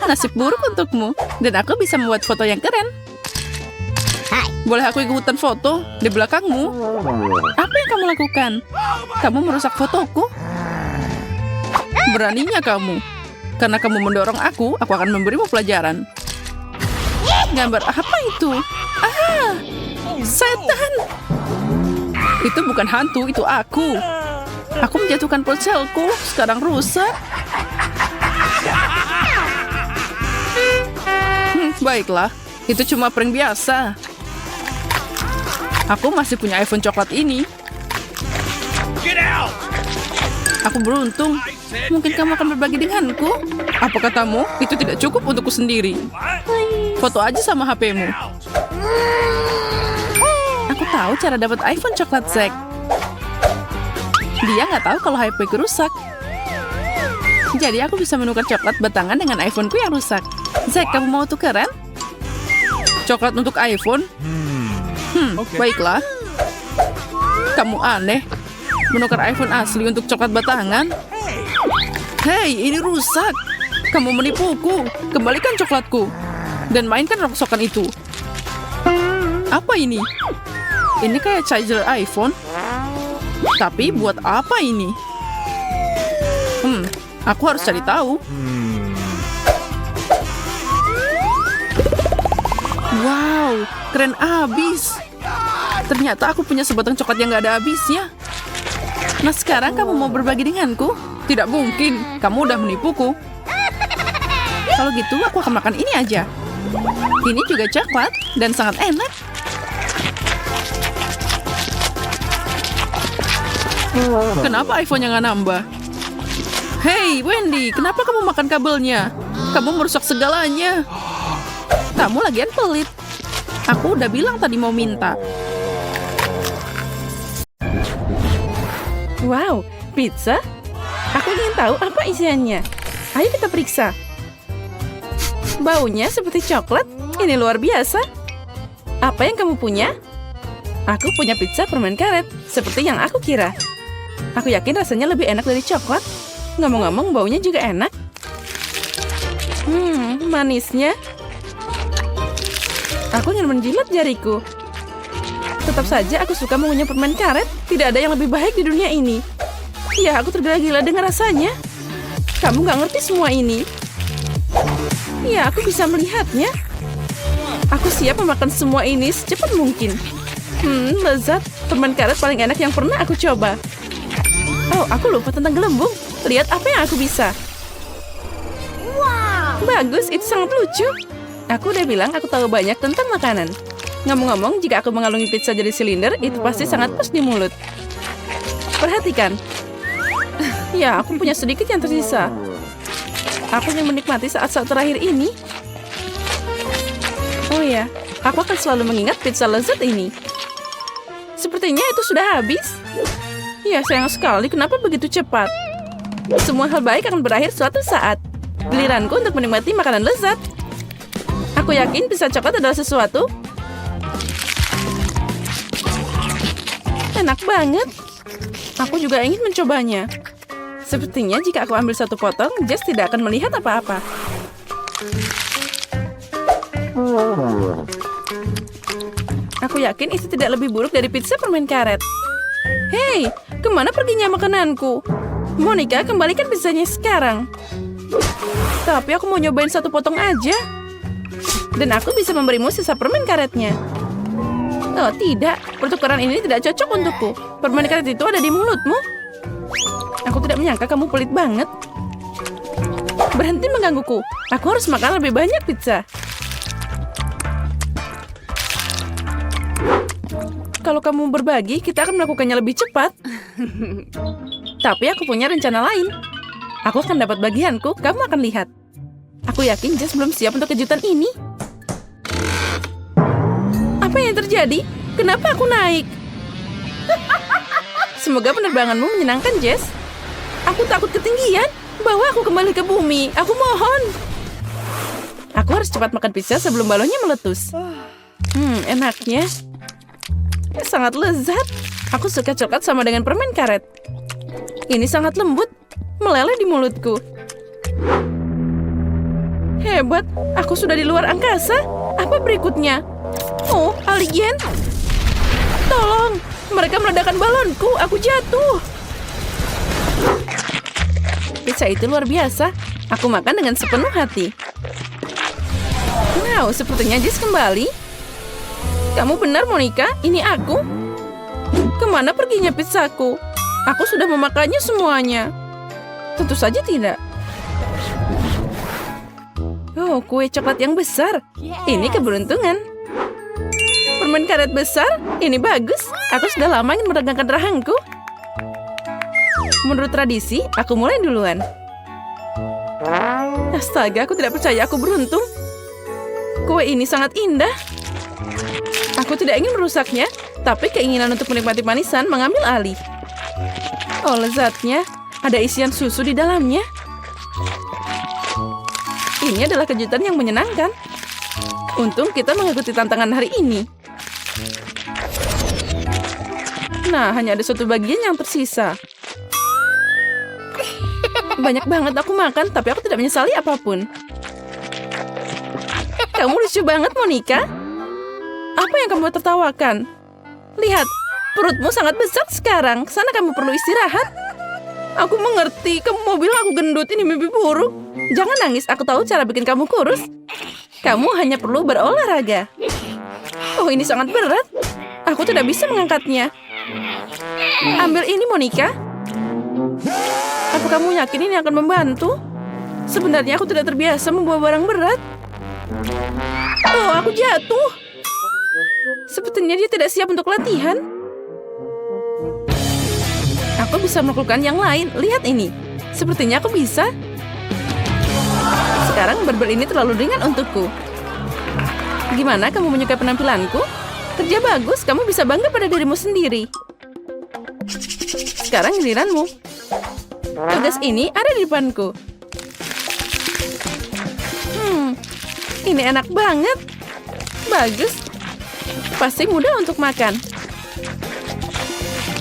Nasib buruk untukmu. Dan aku bisa membuat foto yang keren. Boleh aku ikutan foto di belakangmu? Apa yang kamu lakukan? Kamu merusak fotoku? Beraninya kamu. Karena kamu mendorong aku akan memberimu pelajaran. Gambar apa itu? Setan! Itu bukan hantu, itu aku. Aku menjatuhkan ponselku, sekarang rusak. Baiklah, itu cuma prank biasa. Aku masih punya iPhone coklat ini. Get out! Aku beruntung. Mungkin kamu akan berbagi denganku. Apa katamu? Itu tidak cukup untukku sendiri. Foto aja sama HP-mu. Aku tahu cara dapat iPhone coklat, Zack. Dia nggak tahu kalau HP-ku rusak. Jadi aku bisa menukar coklat batangan dengan iPhone-ku yang rusak. Zack, kamu mau tukeran? Coklat untuk iPhone? Baiklah. Kamu aneh. Menukar iPhone asli untuk coklat batangan? Hei, ini rusak. Kamu menipuku. Kembalikan coklatku. Dan mainkan rongsokan itu. Apa ini? Ini kayak charger iPhone. Tapi buat apa ini? Aku harus cari tahu. Wow, keren abis. Ternyata aku punya sebatang coklat yang gak ada habisnya. Nah, sekarang kamu mau berbagi denganku? Tidak mungkin, kamu udah menipuku. Kalau gitu, aku akan makan ini aja. Ini juga coklat dan sangat enak. Kenapa iPhone-nya nggak nambah? Hei, Wendy, kenapa kamu makan kabelnya? Kamu merusak segalanya. Kamu lagian pelit. Aku udah bilang tadi mau minta. Wow, pizza? Aku ingin tahu apa isiannya. Ayo kita periksa. Baunya seperti coklat. Ini luar biasa. Apa yang kamu punya? Aku punya pizza permen karet, seperti yang aku kira. Aku yakin rasanya lebih enak dari coklat. Ngomong-ngomong, baunya juga enak. manisnya. Aku ingin menjilat jariku. Tetap saja aku suka mengunyah permen karet. Tidak ada yang lebih baik di dunia ini. Ya, aku tergila-gila dengan rasanya. Kamu gak ngerti semua ini. Ya, aku bisa melihatnya. Aku siap memakan semua ini secepat mungkin. Lezat. Permen karet paling enak yang pernah aku coba. Oh, aku lupa tentang gelembung. Lihat apa yang aku bisa. Wow. Bagus, itu sangat lucu. Aku udah bilang aku tahu banyak tentang makanan. Ngomong-ngomong, jika aku mengalungi pizza jadi silinder, itu pasti sangat pas di mulut. Perhatikan. Ya, aku punya sedikit yang tersisa. Aku ingin menikmati saat-saat terakhir ini. Oh ya, aku akan selalu mengingat pizza lezat ini. Sepertinya itu sudah habis. Ya, sayang sekali. Kenapa begitu cepat? Semua hal baik akan berakhir suatu saat. Giliranku untuk menikmati makanan lezat. Aku yakin pizza coklat adalah sesuatu. Enak banget. Aku juga ingin mencobanya. Sepertinya jika aku ambil satu potong, Jess tidak akan melihat apa-apa. Aku yakin itu tidak lebih buruk dari pizza permen karet. Hei, kemana perginya makananku? Monica, kembalikan pizzanya sekarang. Tapi aku mau nyobain satu potong aja. Dan aku bisa memberimu sisa permen karetnya. Oh tidak, pertukaran ini tidak cocok untukku. Permen karet itu ada di mulutmu. Aku tidak menyangka kamu pelit banget. Berhenti menggangguku. Aku harus makan lebih banyak pizza. Kalau kamu berbagi, kita akan melakukannya lebih cepat. Tapi aku punya rencana lain. Aku akan dapat bagianku, kamu akan lihat. Aku yakin Jess belum siap untuk kejutan ini. Apa yang terjadi? Kenapa aku naik? Semoga penerbanganmu menyenangkan, Jess. Aku takut ketinggian. Bawa aku kembali ke bumi. Aku mohon. Aku harus cepat makan pizza sebelum balonnya meletus. Enaknya. Sangat lezat. Aku suka coklat sama dengan permen karet. Ini sangat lembut. Meleleh di mulutku. Hebat. Aku sudah di luar angkasa. Apa berikutnya? Oh, alien. Tolong. Mereka meledakkan balonku. Aku jatuh. Pizza itu luar biasa. Aku makan dengan sepenuh hati. Wow, sepertinya Jess kembali. Kamu benar, Monica. Ini aku. Kemana perginya pizzaku? Aku sudah memakannya semuanya. Tentu saja tidak. Oh, kue coklat yang besar. Ini keberuntungan. Permen karet besar. Ini bagus. Aku sudah lama ingin meregangkan rahangku. Menurut tradisi, aku mulai duluan. Astaga, aku tidak percaya aku beruntung. Kue ini sangat indah. Aku tidak ingin merusaknya, tapi keinginan untuk menikmati manisan mengambil alih. Oh, lezatnya. Ada isian susu di dalamnya. Ini adalah kejutan yang menyenangkan. Untung kita mengikuti tantangan hari ini. Nah, hanya ada satu bagian yang tersisa. Banyak banget aku makan, tapi aku tidak menyesali apapun. Kamu lucu banget, Monica. Apa yang kamu tertawakan? Lihat, perutmu sangat besar sekarang. Sana kamu perlu istirahat. Aku mengerti, kamu mau bilang aku gendut, ini mimpi buruk. Jangan nangis, aku tahu cara bikin kamu kurus. Kamu hanya perlu berolahraga. Oh, ini sangat berat. Aku tidak bisa mengangkatnya. Ambil ini, Monica. Apa kamu yakin ini akan membantu? Sebenarnya aku tidak terbiasa membawa barang berat. Oh, aku jatuh. Sepertinya dia tidak siap untuk latihan. Aku bisa melakukan yang lain. Lihat ini. Sepertinya aku bisa. Sekarang barbel ini terlalu ringan untukku. Gimana kamu menyukai penampilanku? Kerja bagus, kamu bisa bangga pada dirimu sendiri. Sekarang giliranmu. Tugas ini ada di depanku. Ini enak banget. Bagus. Pasti mudah untuk makan.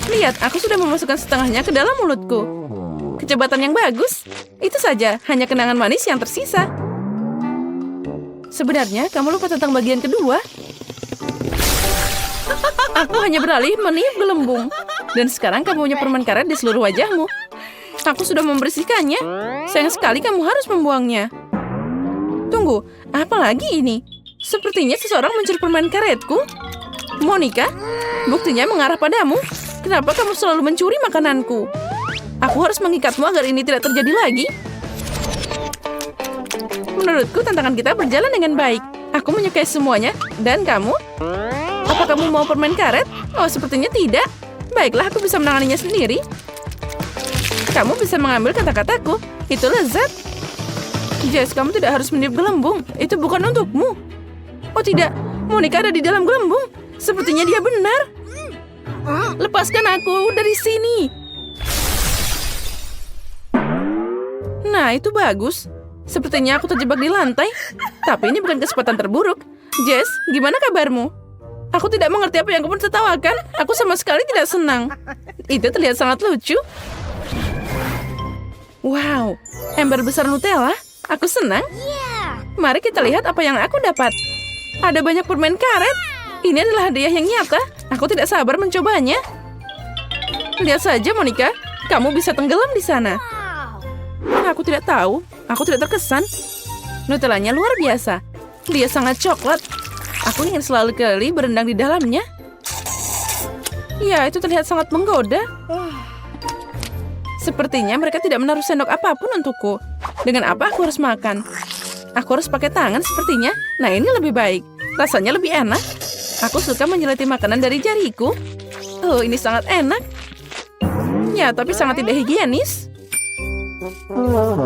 Lihat, aku sudah memasukkan setengahnya ke dalam mulutku. Kecepatan yang bagus. Itu saja, hanya kenangan manis yang tersisa. Sebenarnya kamu lupa tentang bagian kedua. Aku hanya beralih meniup gelembung. Dan sekarang kamu punya permen karet di seluruh wajahmu. Aku sudah membersihkannya. Sayang sekali kamu harus membuangnya. Tunggu, apa lagi ini? Sepertinya seseorang mencuri permen karetku. Monica, buktinya mengarah padamu. Kenapa kamu selalu mencuri makananku? Aku harus mengikatmu agar ini tidak terjadi lagi. Menurutku tantangan kita berjalan dengan baik. Aku menyukai semuanya. Dan kamu? Apa kamu mau permen karet? Oh, sepertinya tidak. Baiklah, aku bisa menanganinya sendiri. Kamu bisa mengambil kata-kataku. Itu lezat. Jess, kamu tidak harus meniup gelembung. Itu bukan untukmu. Oh tidak, Monica ada di dalam gelembung. Sepertinya dia benar. Lepaskan aku dari sini. Nah, itu bagus. Sepertinya aku terjebak di lantai. Tapi ini bukan kesempatan terburuk. Jess, gimana kabarmu? Aku tidak mengerti apa yang kamu tertawakan. Aku sama sekali tidak senang. Itu terlihat sangat lucu. Wow, ember besar Nutella. Aku senang. Yeah. Mari kita lihat apa yang aku dapat. Ada banyak permen karet. Ini adalah hadiah yang nyata. Aku tidak sabar mencobanya. Lihat saja, Monica. Kamu bisa tenggelam di sana. Wow. Aku tidak tahu. Aku tidak terkesan. Nutellanya luar biasa. Dia sangat coklat. Aku ingin selalu kali berendang di dalamnya. Ya, itu terlihat sangat menggoda. Sepertinya mereka tidak menaruh sendok apapun untukku. Dengan apa aku harus makan? Aku harus pakai tangan sepertinya. Nah, ini lebih baik. Rasanya lebih enak. Aku suka menjelati makanan dari jariku. Oh, ini sangat enak. Ya, tapi sangat tidak higienis.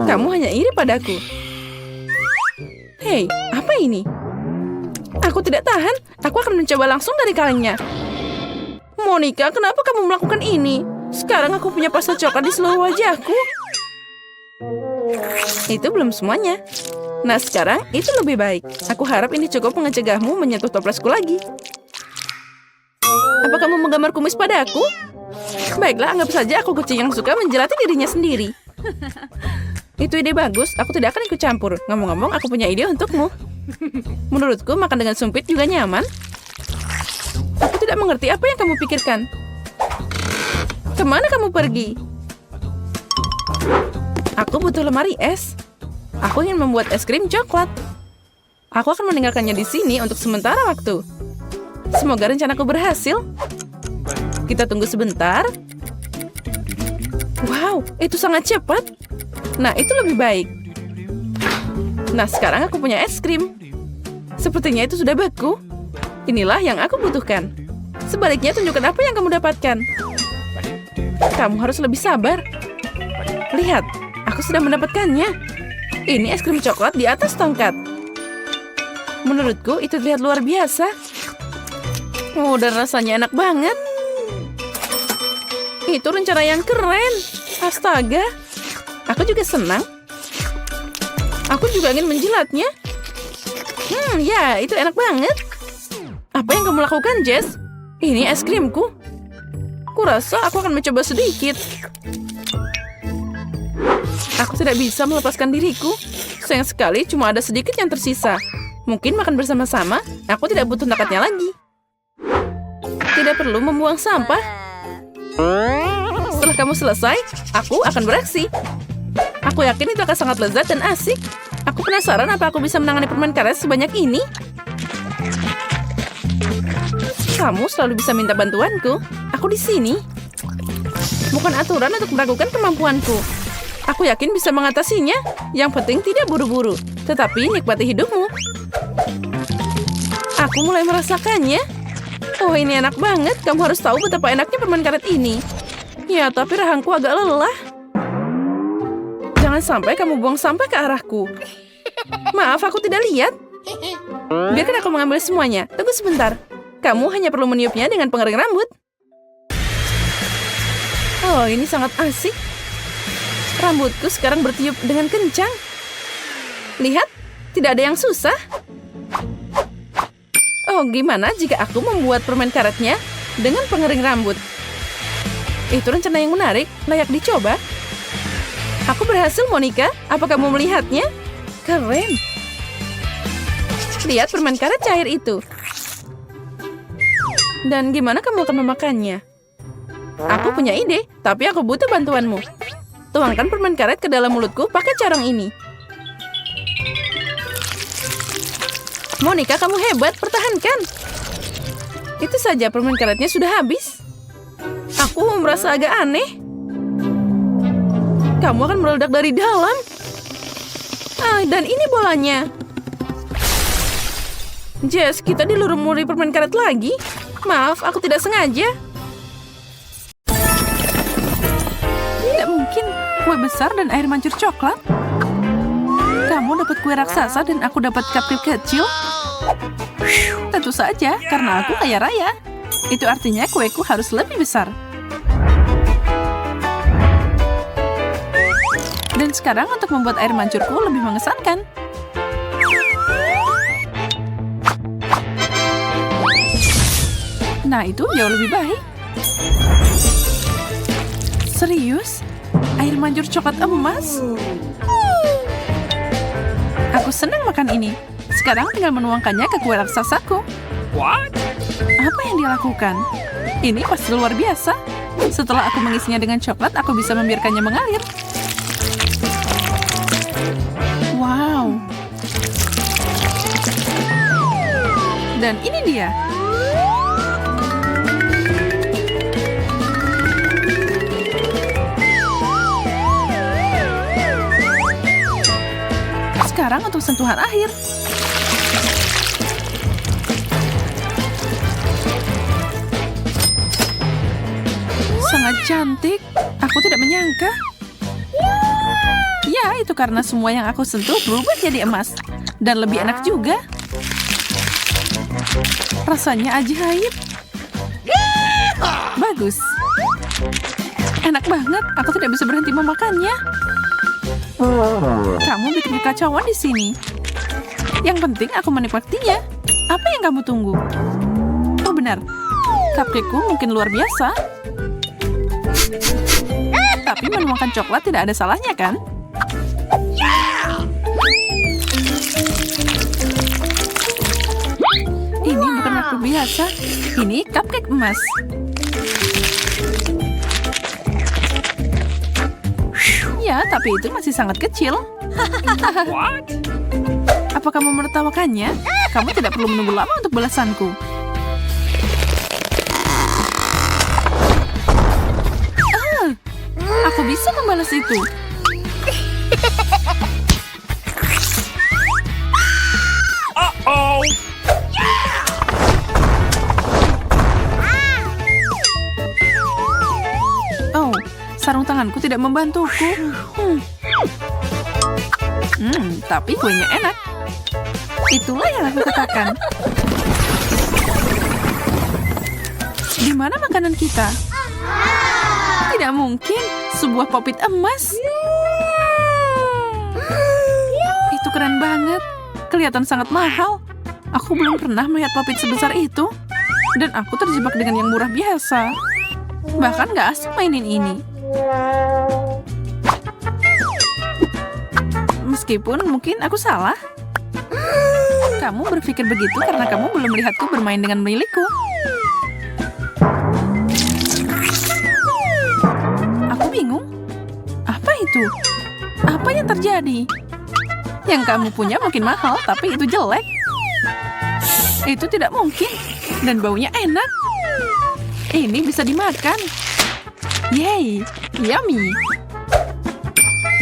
Kamu hanya iri padaku. Hei, apa ini? Aku tidak tahan. Aku akan mencoba langsung dari kalengnya. Monica, kenapa kamu melakukan ini? Sekarang aku punya pasta coklat di seluruh wajahku. Itu belum semuanya. Nah, sekarang itu lebih baik. Aku harap ini cukup mencegahmu menyentuh toplesku lagi. Apa kamu menggambar kumis padaku? Baiklah, anggap saja aku kucing yang suka menjelati dirinya sendiri. Itu ide bagus. Aku tidak akan ikut campur. Ngomong-ngomong, aku punya ide untukmu. Menurutku, makan dengan sumpit juga nyaman. Aku tidak mengerti apa yang kamu pikirkan. Kemana kamu pergi? Aku butuh lemari es. Aku ingin membuat es krim coklat. Aku akan meninggalkannya di sini untuk sementara waktu. Semoga rencanaku berhasil. Kita tunggu sebentar. Wow, itu sangat cepat. Nah, itu lebih baik. Nah, sekarang aku punya es krim. Sepertinya itu sudah beku. Inilah yang aku butuhkan. Sebaliknya, tunjukkan apa yang kamu dapatkan. Kamu harus lebih sabar. Lihat, aku sudah mendapatkannya. Ini es krim coklat di atas tongkat. Menurutku itu terlihat luar biasa. Oh, dan rasanya enak banget. Itu rencana yang keren. Astaga. Aku juga senang. Aku juga ingin menjilatnya. Ya, itu enak banget. Apa yang kamu lakukan, Jess? Ini es krimku. Kurasa aku akan mencoba sedikit. Aku tidak bisa melepaskan diriku. Sayang sekali cuma ada sedikit yang tersisa. Mungkin makan bersama-sama, aku tidak butuh nakatnya lagi. Tidak perlu membuang sampah. Setelah kamu selesai, aku akan beraksi. Aku yakin itu akan sangat lezat dan asik. Aku penasaran apa aku bisa menangani permen karet sebanyak ini. Kamu selalu bisa minta bantuanku. Aku di sini. Bukan aturan untuk meragukan kemampuanku. Aku yakin bisa mengatasinya. Yang penting tidak buru-buru. Tetapi nikmati hidupmu. Aku mulai merasakannya. Oh, ini enak banget. Kamu harus tahu betapa enaknya permen karet ini. Ya, tapi rahangku agak lelah. Jangan sampai kamu buang sampah ke arahku. Maaf, aku tidak lihat. Biarkan aku mengambil semuanya. Tunggu sebentar. Kamu hanya perlu meniupnya dengan pengering rambut. Oh, ini sangat asik. Rambutku sekarang bertiup dengan kencang. Lihat, tidak ada yang susah. Oh, gimana jika aku membuat permen karetnya dengan pengering rambut? Itu rencana yang menarik, layak dicoba. Aku berhasil, Monica. Apa kamu melihatnya? Keren. Lihat permen karet cair itu. Dan gimana kamu akan memakannya? Aku punya ide, tapi aku butuh bantuanmu. Tuangkan permen karet ke dalam mulutku pakai corong ini. Monica, kamu hebat, pertahankan. Itu saja, permen karetnya sudah habis. Aku merasa agak aneh. Kamu akan meledak dari dalam. Dan ini bolanya. Jess, kita dilumuri permen karet lagi. Maaf, aku tidak sengaja. Tidak mungkin. Kue besar dan air mancur coklat. Kamu dapat kue raksasa dan aku dapat cupcake kecil. Tentu saja, karena aku kaya raya. Itu artinya kueku harus lebih besar. Dan sekarang untuk membuat air mancurku lebih mengesankan. Nah, itu jauh lebih baik. Serius? Air mancur coklat emas? Aku senang makan ini. Sekarang tinggal menuangkannya ke kue raksasaku. What? Apa yang dia lakukan? Ini pasti luar biasa. Setelah aku mengisinya dengan coklat, aku bisa membiarkannya mengalir. Wow. Dan ini dia. Sekarang untuk sentuhan akhir. Sangat cantik. Aku tidak menyangka. Ya, itu karena semua yang aku sentuh berubah jadi emas. Dan lebih enak juga. Rasanya ajaib. Bagus. Enak banget. Aku tidak bisa berhenti memakannya. Kamu bikin kekacauan di sini. Yang penting aku menikmatinya. Apa yang kamu tunggu? Oh benar. Cupcakeku mungkin luar biasa. Tapi menuangkan coklat tidak ada salahnya, kan? Ini bukan waktu biasa. Ini cupcake emas. Ya, tapi itu masih sangat kecil. What? Apa kamu menertawakannya? Kamu tidak perlu menunggu lama untuk balasanku. Aku bisa membalas itu. Uh-oh! Oh, sarung tanganku tidak membantuku. Tapi kuenya enak. Itulah yang aku katakan. Di mana makanan kita? Tidak mungkin. Sebuah popit emas. Itu keren banget. Kelihatan sangat mahal. Aku belum pernah melihat popit sebesar itu. Dan aku terjebak dengan yang murah biasa. Bahkan gak asik mainin ini. Meskipun mungkin aku salah. Kamu berpikir begitu karena kamu belum melihatku bermain dengan milikku. Aku bingung. Apa itu? Apa yang terjadi? Yang kamu punya mungkin mahal, tapi itu jelek. Itu tidak mungkin. Dan baunya enak. Ini bisa dimakan. Yeay, yummy.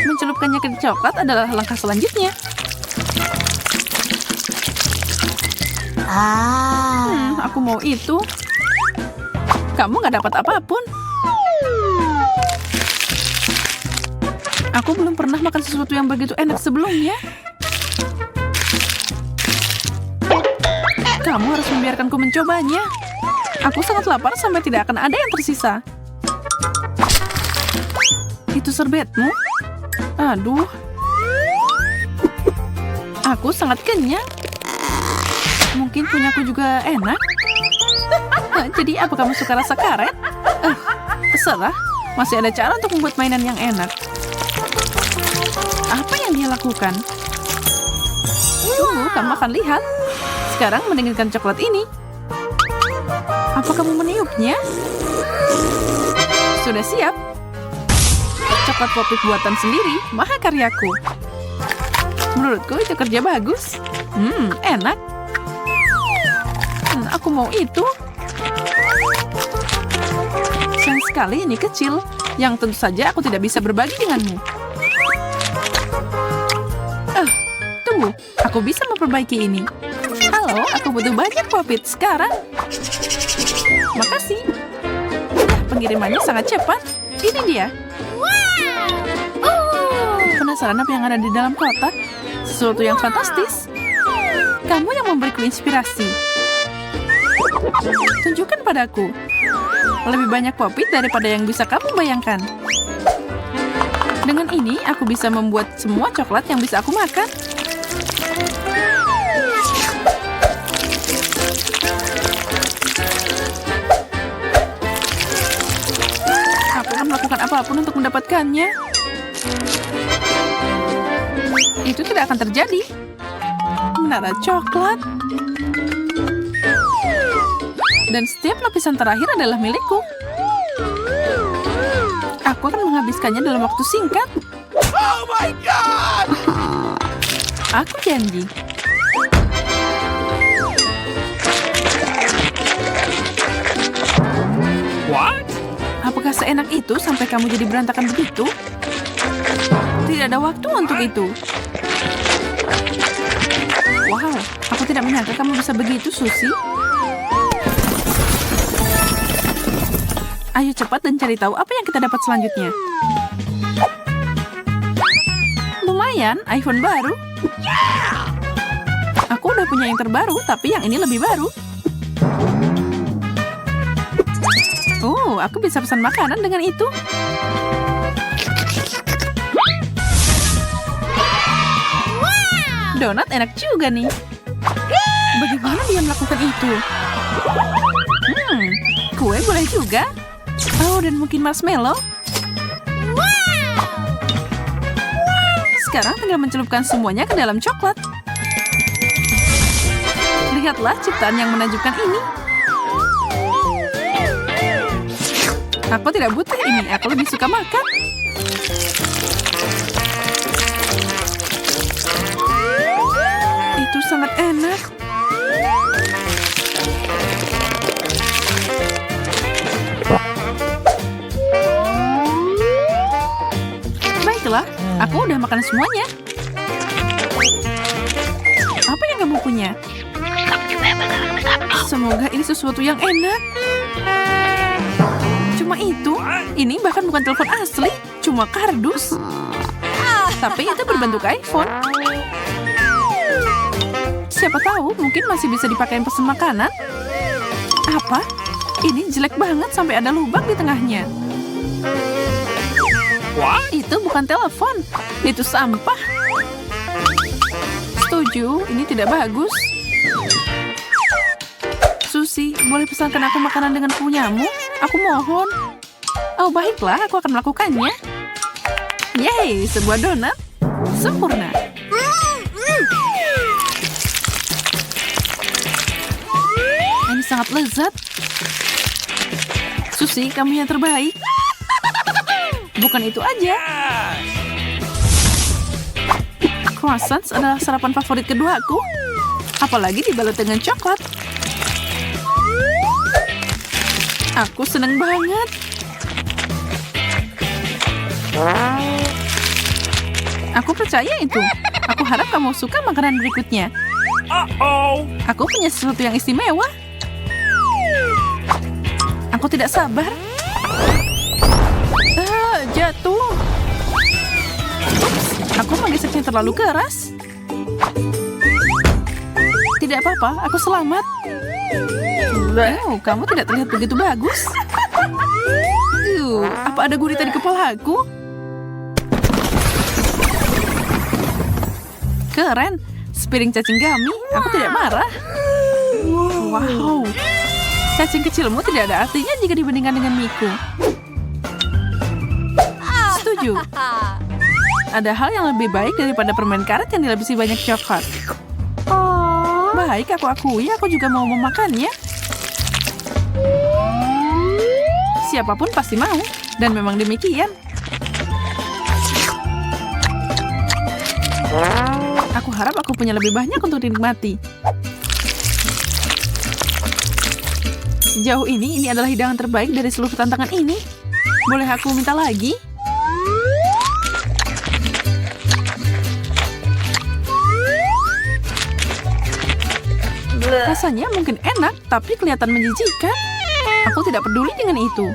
Mencelupkannya ke coklat adalah langkah selanjutnya. Aku mau itu. Kamu gak dapat apapun. Aku belum pernah makan sesuatu yang begitu enak sebelumnya. Kamu harus membiarkanku mencobanya. Aku sangat lapar sampai tidak akan ada yang tersisa. Itu serbetmu? Aduh. Aku sangat kenyang. Mungkin punyaku juga enak. Jadi apa kamu suka rasa karet? Terserah. Masih ada cara untuk membuat mainan yang enak. Apa yang dia lakukan? Tunggu, kamu akan lihat. Sekarang mendinginkan coklat ini. Apa kamu meniupnya? Sudah siap. Coklat popit buatan sendiri, mahakaryaku. Menurutku itu kerja bagus. Enak. Aku mau itu. Sayang sekali ini kecil, yang tentu saja aku tidak bisa berbagi denganmu. Tunggu, aku bisa memperbaiki ini. Halo, aku butuh banyak popit sekarang. Makasih. Pengirimannya sangat cepat. Ini dia. Penasaran apa yang ada di dalam kotak? Sesuatu yang fantastis. Kamu yang memberiku inspirasi. Tunjukkan padaku. Lebih banyak popit daripada yang bisa kamu bayangkan. Dengan ini, aku bisa membuat semua coklat yang bisa aku makan. Aku akan melakukan apapun untuk mendapatkannya. Itu tidak akan terjadi. Menara coklat. Dan setiap lapisan terakhir adalah milikku. Aku akan menghabiskannya dalam waktu singkat. Oh my God! Aku janji. What? Apakah seenak itu sampai kamu jadi berantakan begitu? Tidak ada waktu untuk itu. Wow, aku tidak menyangka kamu bisa begitu, Susie. Ayo cepat dan cari tahu apa yang kita dapat selanjutnya. Lumayan, iPhone baru. Aku udah punya yang terbaru, tapi yang ini lebih baru. Oh, aku bisa pesan makanan dengan itu. Donat enak juga nih. Bagaimana dia melakukan itu? Kue boleh juga. Oh, dan mungkin marshmallow. Sekarang tinggal mencelupkan semuanya ke dalam coklat. Lihatlah ciptaan yang menakjubkan ini. Aku tidak butuh ini, aku lebih suka makan. Itu sangat enak. Baiklah, aku udah makan semuanya. Apa yang kamu punya? Semoga ini sesuatu yang enak. Cuma itu, ini bahkan bukan telepon asli, cuma kardus. Tapi itu berbentuk iPhone. Siapa tahu, mungkin masih bisa dipakai pesan makanan. Apa? Ini jelek banget sampai ada lubang di tengahnya. What? Itu bukan telepon, itu sampah. Setuju, ini tidak bagus. Susie, boleh pesankan aku makanan dengan punyamu? Aku mohon. Oh, baiklah, aku akan melakukannya. Yeay, sebuah donat. Sempurna. Ini sangat lezat. Susie, kamu yang terbaik. Bukan itu aja. Croissants adalah sarapan favorit keduaku. Apalagi dibalut dengan coklat. Aku seneng banget. Aku percaya itu. Aku harap kamu suka makanan berikutnya. Uh-oh. Aku punya sesuatu yang istimewa. Aku tidak sabar. Jatuh. Ups, aku menggeseknya terlalu keras. Tidak apa-apa, aku selamat. Oh, kamu tidak terlihat begitu bagus. Apa ada gurita di kepala aku? Keren, sepiring cacing gummy. Aku tidak marah. Wow, cacing kecilmu tidak ada artinya jika dibandingkan dengan Miku. Setuju. Ada hal yang lebih baik daripada permen karet yang dilapisi banyak coklat. Baik, aku akui aku juga mau memakannya. Siapapun pasti mau, dan memang demikian. Aku harap aku punya lebih banyak untuk dinikmati. Sejauh ini adalah hidangan terbaik dari seluruh tantangan ini. Boleh aku minta lagi? Rasanya mungkin enak, tapi kelihatan menjijikan. Aku tidak peduli dengan itu.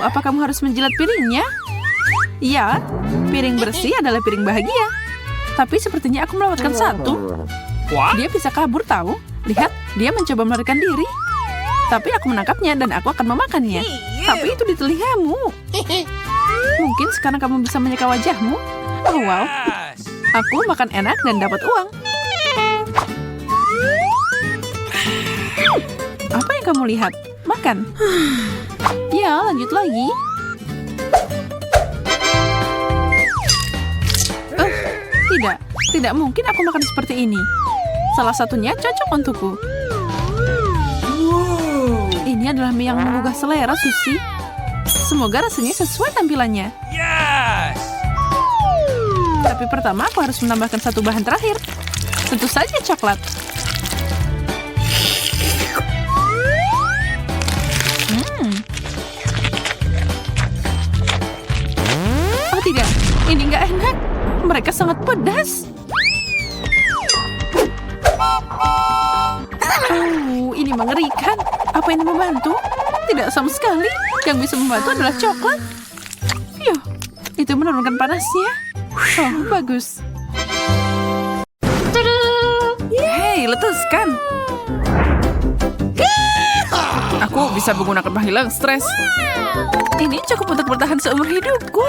Apa kamu harus menjilat piringnya? Ya, piring bersih adalah piring bahagia. Tapi sepertinya aku melewatkan satu. What? Dia bisa kabur tahu. Lihat, dia mencoba melarikan diri. Tapi aku menangkapnya dan aku akan memakannya. Tapi itu di telingamu. Mungkin sekarang kamu bisa menyeka wajahmu. Oh wow, Yes. aku makan enak dan dapat uang. Apa yang kamu lihat? Makan. Ya, lanjut lagi. Tidak mungkin aku makan seperti ini. Salah satunya cocok untukku. Ini adalah mie yang menggugah selera, Susi. Semoga rasanya sesuai tampilannya. Yes. Tapi pertama aku harus menambahkan satu bahan terakhir. Tentu saja coklat. Oh tidak, ini nggak enak. Mereka sangat pedas. Oh, ini mengerikan. Apa ini membantu? Tidak sama sekali. Yang bisa membantu adalah coklat. Yuh, itu menurunkan panasnya. Oh, bagus. Hei, letuskan. Aku bisa menggunakan penghilang stres. Ini cukup untuk bertahan seumur hidupku.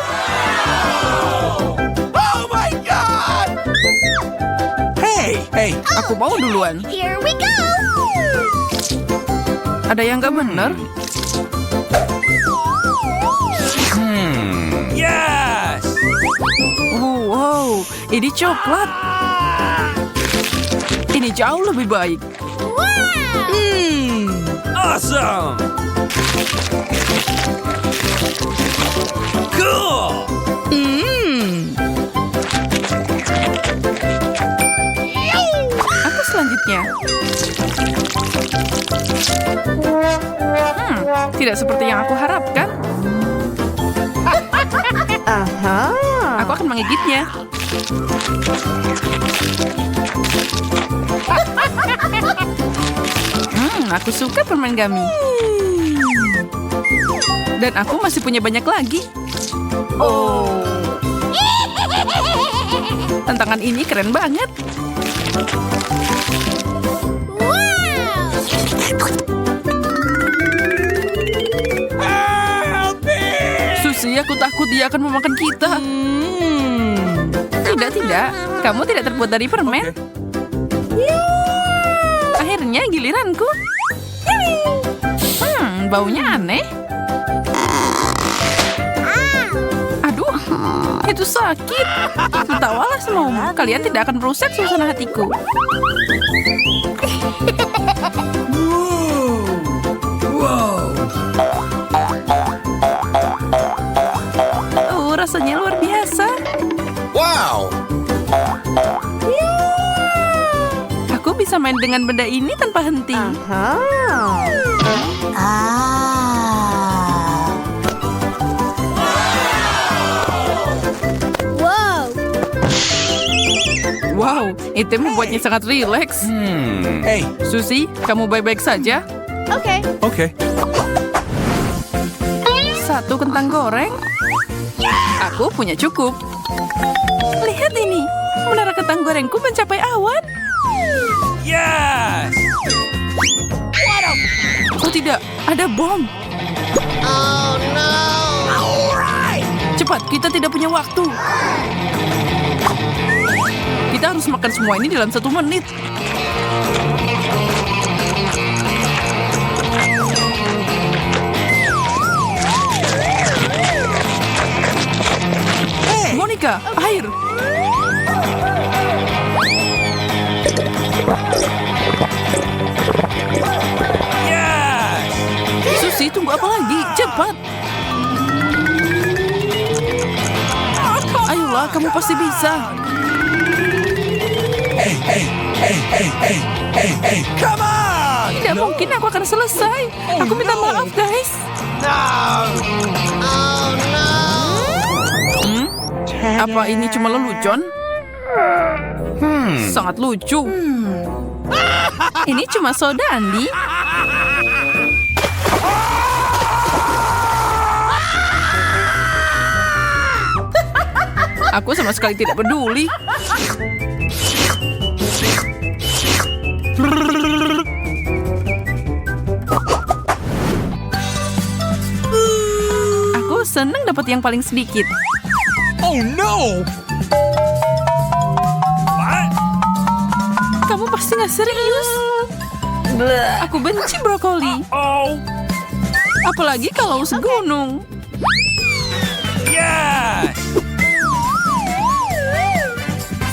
Oh my God! Hey, Aku mau duluan. Here we go! Ada yang nggak benar? yes. Oh, wow, ini coklat. Ini jauh lebih baik. Awesome. Cool. Apa selanjutnya? Tidak seperti yang aku harapkan. Aku akan menggigitnya. Aku suka permen gummy. Dan aku masih punya banyak lagi. Oh. Tantangan ini keren banget. Help me. Susi, aku takut dia akan memakan kita. Tidak. Kamu tidak terbuat dari permen. Akhirnya giliranku. Baunya aneh. Aduh, itu sakit. Tertawalah semuamu. Kalian tidak akan merusak suasana hatiku. Oh, rasanya luar biasa. Wow. Aku bisa main dengan benda ini tanpa henti. Whoa! Wow, itu membuatnya sangat rileks. Hey. Susi, kamu baik-baik saja? Okay. Okay. Satu kentang goreng. Aku punya cukup. Lihat ini, menara kentang gorengku mencapai awan. Yes. Oh tidak, ada bom. Oh no! Cepat, kita tidak punya waktu. Kita harus makan semua ini dalam 1 menit. Monica, air. Lucy, tunggu apa lagi? Cepat! Ayolah, kamu pasti bisa. Come on! Tidak mungkin aku akan selesai. Aku minta maaf, guys. Oh no! Apa ini cuma lelucon? Sangat lucu. Ini cuma soda, Andi. Aku sama sekali tidak peduli. Aku senang dapat yang paling sedikit. Oh no! What? Kamu pasti nggak serius. Aku benci brokoli. Oh! Apalagi kalau segunung. Yes!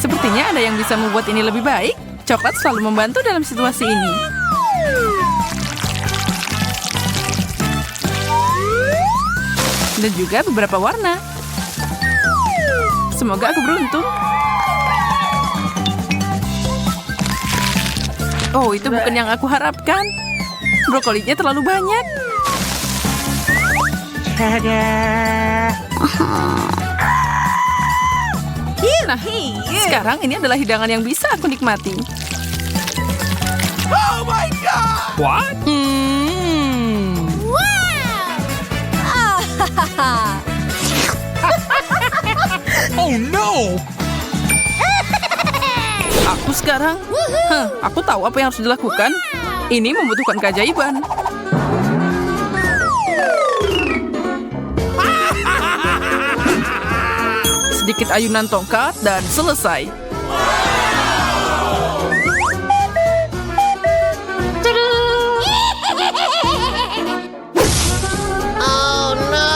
Sepertinya ada yang bisa membuat ini lebih baik. Coklat selalu membantu dalam situasi ini. Dan juga beberapa warna. Semoga aku beruntung. Oh, itu bukan yang aku harapkan. Brokolinya terlalu banyak. Nah, sekarang ini adalah hidangan yang bisa aku nikmati. Oh my god! What? Oh no! Aku sekarang, aku tahu apa yang harus dilakukan. Ini membutuhkan keajaiban. Sedikit ayunan tongkat dan selesai. Oh no!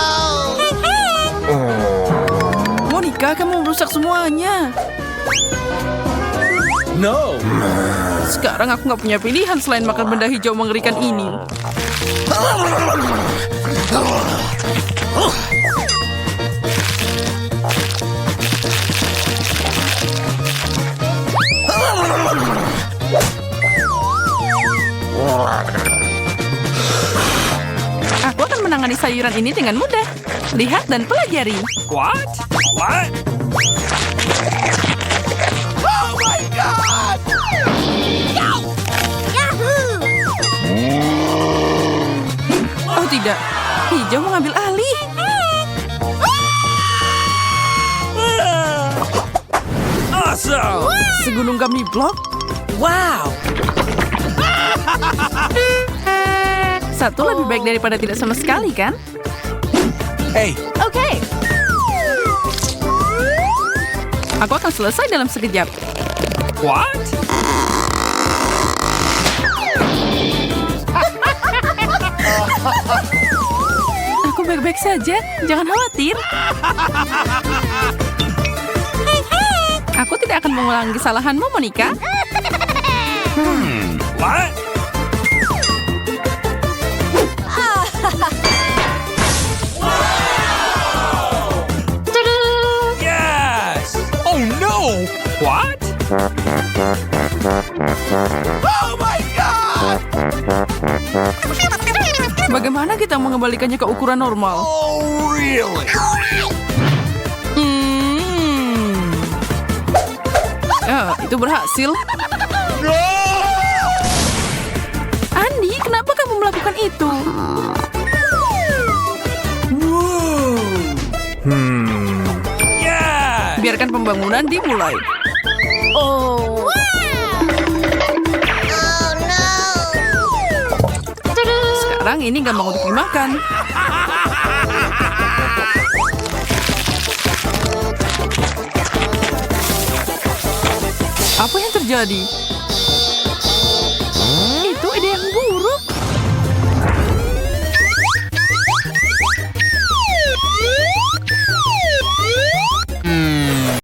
Monica, kamu merusak semuanya. No! Sekarang aku nggak punya pilihan selain makan benda hijau mengerikan ini. Aku akan menangani sayuran ini dengan mudah. Lihat dan pelajari. What? What? Oh my god! Yahoo! Oh tidak, hijau mengambil alih. Awesome! Segunung gummy block. Wow! Satu lebih baik daripada tidak sama sekali, kan? Hey! Okay. Aku akan selesai dalam sekejap. What? Aku baik-baik saja, jangan khawatir. Aku tidak akan mengulangi kesalahanmu, Monica. What? Yes! Oh no! What? Oh my god! Bagaimana kita mengembalikannya ke ukuran normal? Oh really? Itu berhasil. Andi, kenapa kamu melakukan itu? Yes! Biarkan pembangunan dimulai. Oh. Oh no! Sekarang ini gampang untuk dimakan. Apa yang terjadi?